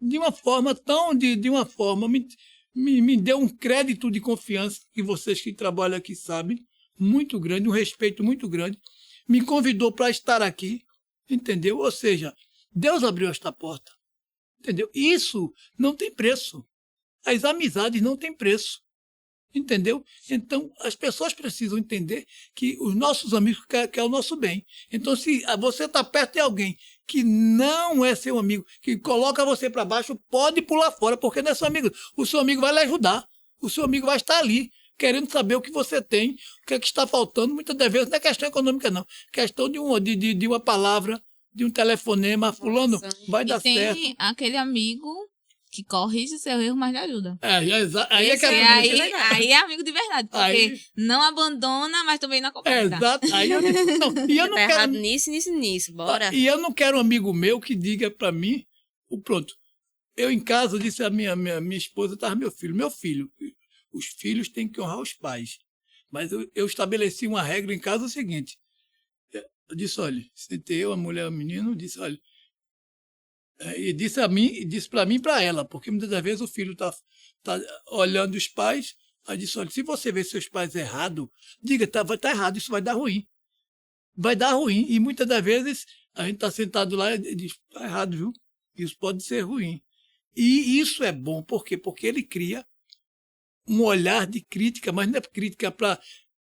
De uma forma me deu um crédito de confiança, que vocês que trabalham aqui sabem, muito grande, um respeito muito grande. Me convidou para estar aqui, entendeu? Ou seja, Deus abriu esta porta, entendeu? Isso não tem preço. As amizades não têm preço. Entendeu? Então, as pessoas precisam entender que os nossos amigos querem o nosso bem. Então, se você está perto de alguém que não é seu amigo, que coloca você para baixo, pode pular fora, porque não é seu amigo. O seu amigo vai lhe ajudar. O seu amigo vai estar ali, querendo saber o que você tem, o que é que está faltando. Muitas das vezes não é questão econômica, não. Questão de uma palavra, de um telefonema. Fulano, vai dar E tem certo. aquele amigo que corrige seu erro, mas lhe ajuda. Aí é que Esse é aí é amigo de verdade, porque Aí- não abandona, mas também não completa. exato. Aí eu, não, e eu não Tá errado quero. nisso. Bora. E eu não quero um amigo meu que diga para mim, pronto. Eu em casa eu disse a minha esposa, estava meu filho, os filhos têm que honrar os pais. Mas eu estabeleci uma regra em casa, o seguinte, eu disse, olha, sentei eu, a mulher, o menino, disse, olha, e disse a mim, e disse para mim e para ela, porque muitas das vezes o filho tá olhando os pais, aí disse, olha, se você vê seus pais errado, diga, vai estar errado, isso vai dar ruim. Vai dar ruim. E muitas das vezes a gente está sentado lá e diz, está errado, viu? Isso pode ser ruim. E isso é bom, por quê? Porque ele cria um olhar de crítica, mas não é crítica para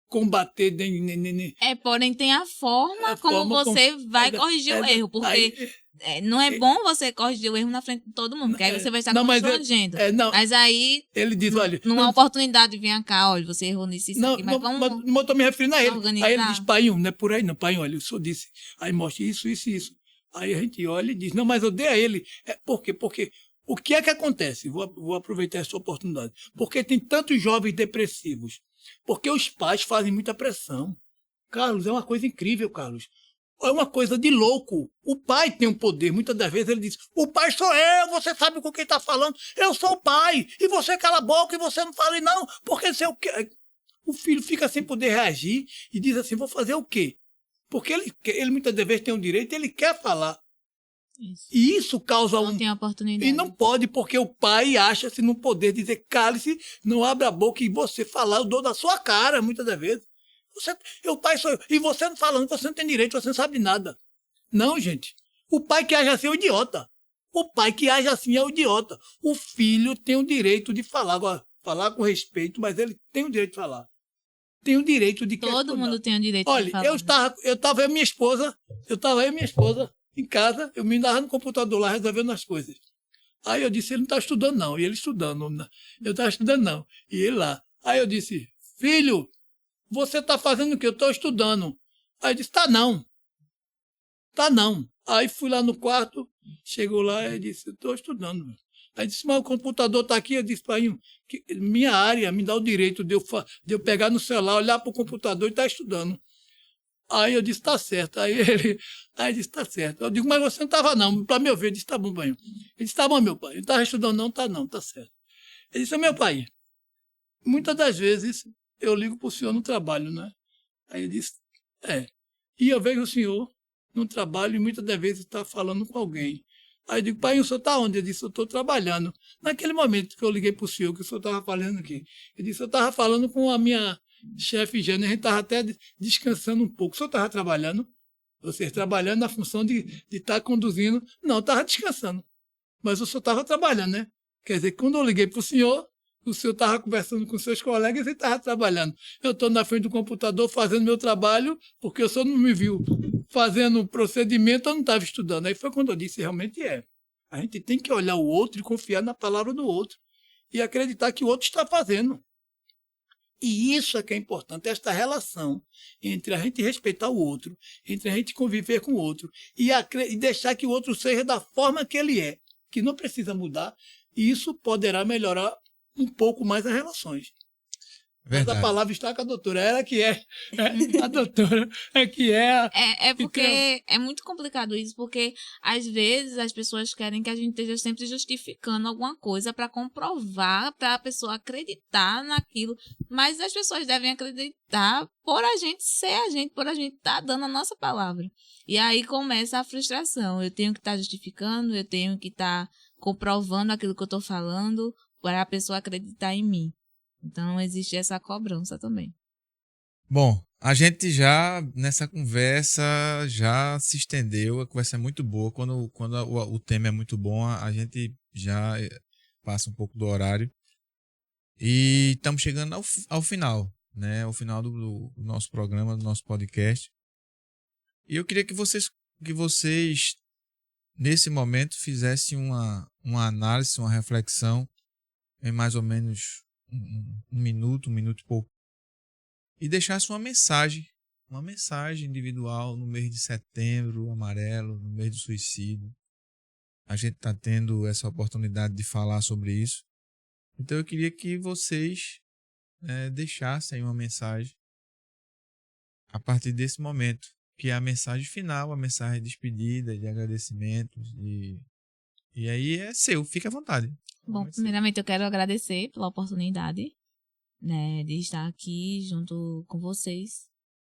combater nem Porém tem a forma a como forma você vai corrigir o erro, porque não é bom você corrigir o erro na frente de todo mundo, porque aí você vai estar constrangendo. Mas aí, ele diz, olha, numa oportunidade, vem cá, olha, você errou nisso aqui, mas vamos não estou me referindo a ele. organizar. Aí ele diz, pai, não é por aí não, pai, olha, o senhor disse. Aí mostra isso. Aí a gente olha e diz, não, mas eu dei a ele. Por quê? Porque o que é que acontece? Vou aproveitar essa oportunidade. Porque tem tantos jovens depressivos. Porque os pais fazem muita pressão. Carlos, é uma coisa incrível, Carlos. É uma coisa de louco. O pai tem um poder. Muitas das vezes ele diz, o pai sou eu, você sabe com quem está falando. Eu sou o pai. E você cala a boca e você não fala não. Porque o filho fica sem poder reagir e diz assim, vou fazer o quê? Porque ele muitas das vezes tem um direito e ele quer falar. Isso. E isso causa Não tem oportunidade. E não pode, porque o pai acha-se no poder de dizer, cale-se, não abra a boca e você falar, eu dou da sua cara, muitas das vezes. O pai sou eu. E você não falando, você não tem direito, você não sabe de nada. Não, gente. O pai que age assim é o idiota. O pai que age assim é o idiota. O filho tem o direito de falar. Agora, falar com respeito, mas ele tem o direito de falar. Tem o direito de questionar. Todo mundo tem o direito Olha, de falar. eu estava eu e minha esposa em casa, eu me andava no computador lá resolvendo as coisas. Aí eu disse, ele não está estudando não, e ele estudando. Eu estava estudando não, e ele lá. Aí eu disse, filho, você está fazendo o quê? Eu estou estudando. Aí ele disse, tá não. Aí fui lá no quarto, chegou lá e disse, estou estudando. Aí disse, mas o computador está aqui. Eu disse, pai, minha área me dá o direito de eu pegar no celular, olhar para o computador e estar estudando. Aí eu disse, tá certo. Aí ele disse, tá certo. Eu digo, mas você não estava não. Para meu ver, ele disse, tá bom, pai. Ele disse, tá bom, meu pai. Ele estava estudando não, tá certo. Ele disse, meu pai, muitas das vezes eu ligo para o senhor no trabalho, né? Aí ele disse, e eu vejo o senhor no trabalho e muitas das vezes está falando com alguém. Aí eu digo, pai, o senhor está onde? Ele disse, eu estou trabalhando. Naquele momento que eu liguei para o senhor, que o senhor estava falando aqui, ele disse, eu estava falando com a minha chefe Jane, a gente estava até descansando um pouco. O senhor estava trabalhando? Você trabalhando na função de estar conduzindo? Não, estava descansando. Mas o senhor estava trabalhando, né? Quer dizer, quando eu liguei para o senhor estava conversando com seus colegas e estava trabalhando. Eu estou na frente do computador fazendo meu trabalho, porque o senhor não me viu fazendo um procedimento, eu não estava estudando. Aí foi quando eu disse, realmente é. A gente tem que olhar o outro e confiar na palavra do outro. E acreditar que o outro está fazendo. E isso é que é importante, esta relação entre a gente respeitar o outro, entre a gente conviver com o outro e deixar que o outro seja da forma que ele é, que não precisa mudar. E isso poderá melhorar um pouco mais as relações. Verdade. Mas a palavra está com a doutora. Ela que a doutora é que é. Porque é muito complicado isso, porque às vezes as pessoas querem que a gente esteja sempre justificando alguma coisa para comprovar, para a pessoa acreditar naquilo. Mas as pessoas devem acreditar por a gente ser a gente, por a gente estar dando a nossa palavra. E aí começa a frustração. Eu tenho que estar justificando, eu tenho que estar comprovando aquilo que eu estou falando para a pessoa acreditar em mim. Então, existe essa cobrança também. Bom, a gente já, nessa conversa, já se estendeu. A conversa é muito boa. Quando o tema é muito bom, a gente já passa um pouco do horário. E estamos chegando ao final, né? Ao final do nosso programa, do nosso podcast. E eu queria que vocês nesse momento, fizessem uma análise, uma reflexão em mais ou menos um minuto e pouco. E deixassem uma mensagem individual no mês de setembro amarelo, no mês do suicídio. A gente está tendo essa oportunidade de falar sobre isso. Então eu queria que vocês deixassem uma mensagem a partir desse momento, que é a mensagem final, a mensagem de despedida, de agradecimentos. E aí é seu, fique à vontade. Bom, primeiramente eu quero agradecer pela oportunidade, né, de estar aqui junto com vocês,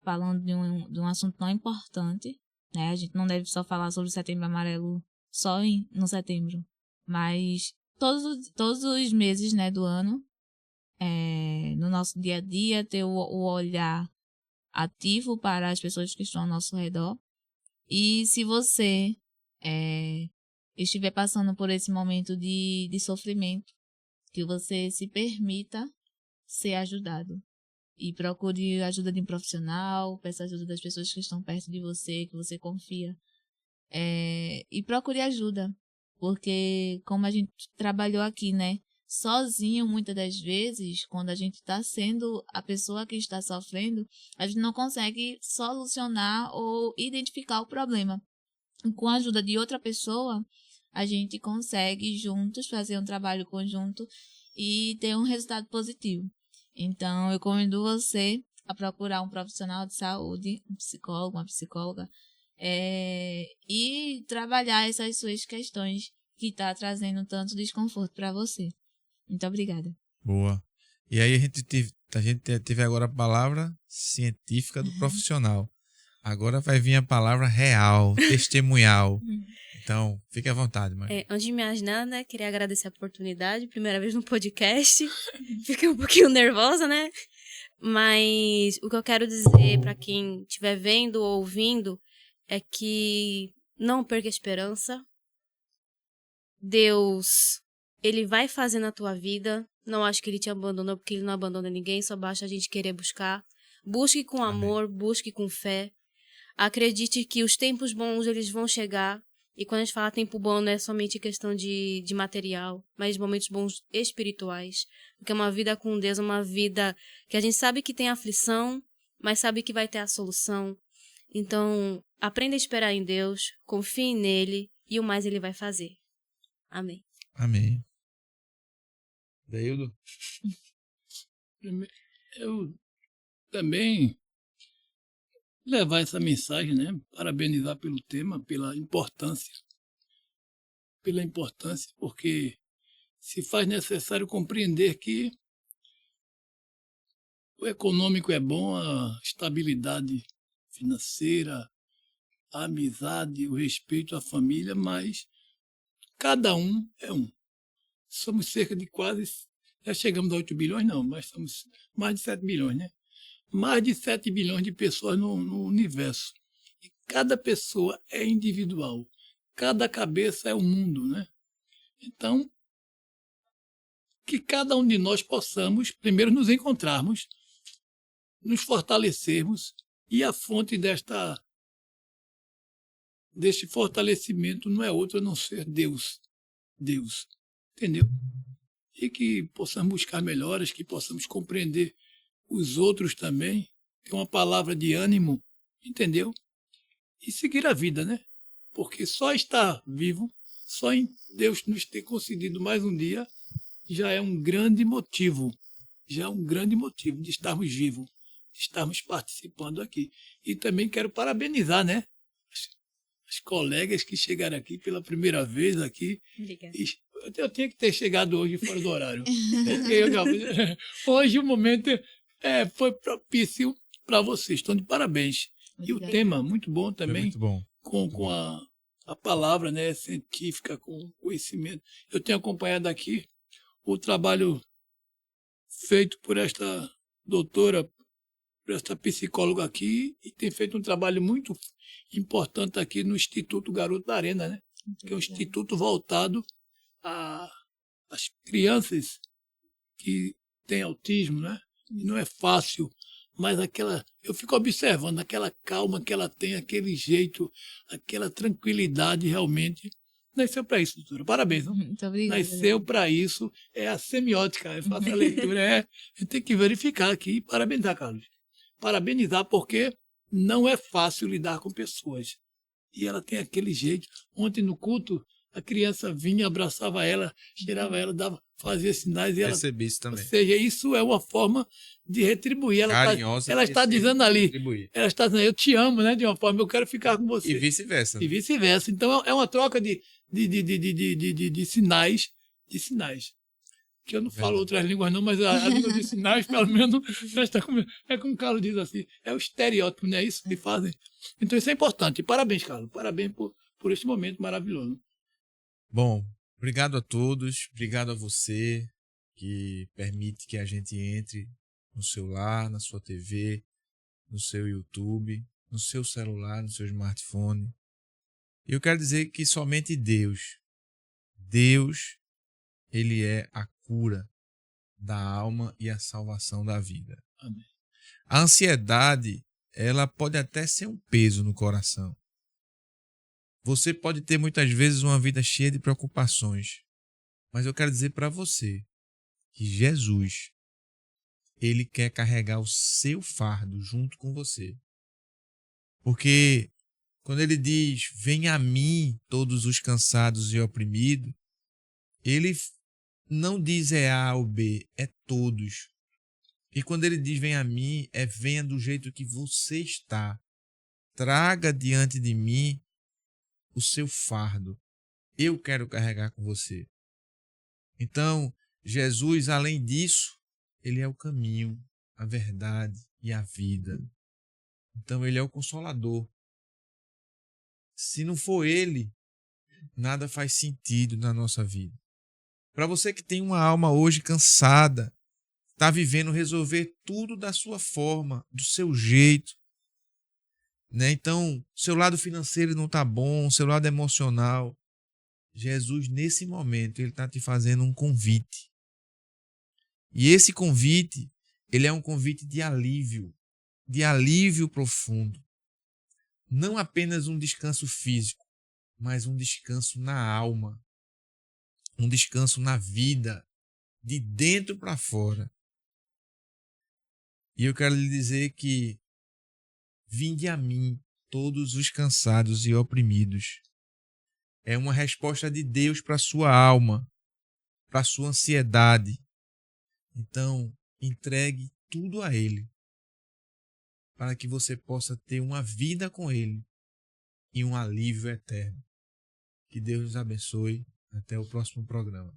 falando de um assunto tão importante, né? A gente não deve só falar sobre o Setembro Amarelo só no setembro, mas todos os meses, né, do ano, no nosso dia a dia, ter o olhar ativo para as pessoas que estão ao nosso redor. E se você estiver passando por esse momento de sofrimento, que você se permita ser ajudado. E procure a ajuda de um profissional, peça ajuda das pessoas que estão perto de você, que você confia. E procure ajuda, porque como a gente trabalhou aqui, né, sozinho, muitas das vezes, quando a gente está sendo a pessoa que está sofrendo, a gente não consegue solucionar ou identificar o problema. E com a ajuda de outra pessoa, a gente consegue juntos fazer um trabalho conjunto e ter um resultado positivo. Então, eu convido você a procurar um profissional de saúde, um psicólogo, uma psicóloga, e trabalhar essas suas questões que está trazendo tanto desconforto para você. Muito obrigada. Boa. E aí a gente teve agora a palavra científica do profissional. Agora vai vir a palavra real, testemunhal. Então, fique à vontade, Maria. Antes de mais nada, queria agradecer a oportunidade. Primeira vez no podcast. Fiquei um pouquinho nervosa, né? Mas o que eu quero dizer para quem estiver vendo ou ouvindo é que não perca a esperança. Deus, Ele vai fazer na tua vida. Não acho que Ele te abandonou, porque Ele não abandona ninguém. Só basta a gente querer buscar. Busque com amor, busque com fé. Acredite que os tempos bons, eles vão chegar. E quando a gente fala tempo bom, não é somente questão de material, mas momentos bons espirituais. Porque é uma vida com Deus, uma vida que a gente sabe que tem aflição, mas sabe que vai ter a solução. Então, aprenda a esperar em Deus, confie nele e o mais Ele vai fazer. Amém. Amém. Deildo? Eu também levar essa mensagem, né? Parabenizar pelo tema, pela importância, porque se faz necessário compreender que o econômico é bom, a estabilidade financeira, a amizade, o respeito à família, mas cada um é um. Somos cerca de já chegamos a 8 bilhões, não, mas somos mais de 7 bilhões, né? Mais de 7 bilhões de pessoas no universo. E cada pessoa é individual. Cada cabeça é um mundo, né? Então, que cada um de nós possamos, primeiro, nos encontrarmos, nos fortalecermos, e a fonte deste fortalecimento não é outra a não ser Deus. Deus. Entendeu? E que possamos buscar melhoras, que possamos compreender os outros também, ter uma palavra de ânimo, entendeu? E seguir a vida, né? Porque só estar vivo, só em Deus nos ter concedido mais um dia, já é um grande motivo, de estarmos vivos, de estarmos participando aqui. E também quero parabenizar, né? As colegas que chegaram aqui pela primeira vez aqui. Obrigada. Eu tinha que ter chegado hoje fora do horário. Hoje o momento foi propício para vocês. Estão de parabéns. E o tema, muito bom também. Muito bom. Com a palavra, né, científica, com conhecimento. Eu tenho acompanhado aqui o trabalho feito por esta doutora, por esta psicóloga aqui, e tem feito um trabalho muito importante aqui no Instituto Garoto da Arena, né? Que é um instituto voltado às crianças que tem autismo, né? E não é fácil, mas eu fico observando aquela calma que ela tem, aquele jeito, aquela tranquilidade realmente. Nasceu para isso, doutora. Parabéns. Não? Muito obrigada. Nasceu para isso, é a semiótica, eu faço a leitura, a gente tem que verificar aqui e parabenizar, Carlos. Parabenizar porque não é fácil lidar com pessoas. E ela tem aquele jeito. Ontem no culto, a criança vinha, abraçava ela, cheirava ela, fazia sinais. E ela, Percebi isso ou também. seja, isso é uma forma de retribuir. Carinhosa. Ela está dizendo ali, retribuir. ela está dizendo, eu te amo, né? De uma forma, eu quero ficar com você. E vice-versa. E vice-versa. Então é uma troca de sinais, que eu não falo outras línguas não, mas a língua de sinais, pelo menos, é como o Carlos diz assim, é o estereótipo, não é isso que fazem. Então isso é importante. Parabéns, Carlos. Parabéns por este momento maravilhoso. Bom, obrigado a todos, obrigado a você que permite que a gente entre no seu lar, na sua TV, no seu YouTube, no seu celular, no seu smartphone. E eu quero dizer que somente Deus, ele é a cura da alma e a salvação da vida. Amém. A ansiedade, ela pode até ser um peso no coração. Você pode ter muitas vezes uma vida cheia de preocupações, mas eu quero dizer para você que Jesus, ele quer carregar o seu fardo junto com você. Porque quando ele diz, venha a mim todos os cansados e oprimidos, ele não diz é A ou B, é todos. E quando ele diz venha a mim, é venha do jeito que você está. Traga diante de mim o seu fardo. Eu quero carregar com você. Então, Jesus, além disso, ele é o caminho, a verdade e a vida. Então, ele é o Consolador. Se não for ele, nada faz sentido na nossa vida. Para você que tem uma alma hoje cansada, está vivendo resolver tudo da sua forma, do seu jeito, né? Então, seu lado financeiro não está bom, seu lado emocional. Jesus, nesse momento, ele está te fazendo um convite. E esse convite, ele é um convite de alívio profundo. Não apenas um descanso físico, mas um descanso na alma, um descanso na vida, de dentro para fora. E eu quero lhe dizer que vinde a mim, todos os cansados e oprimidos. É uma resposta de Deus para a sua alma, para a sua ansiedade. Então, entregue tudo a Ele, para que você possa ter uma vida com Ele e um alívio eterno. Que Deus nos abençoe. Até o próximo programa.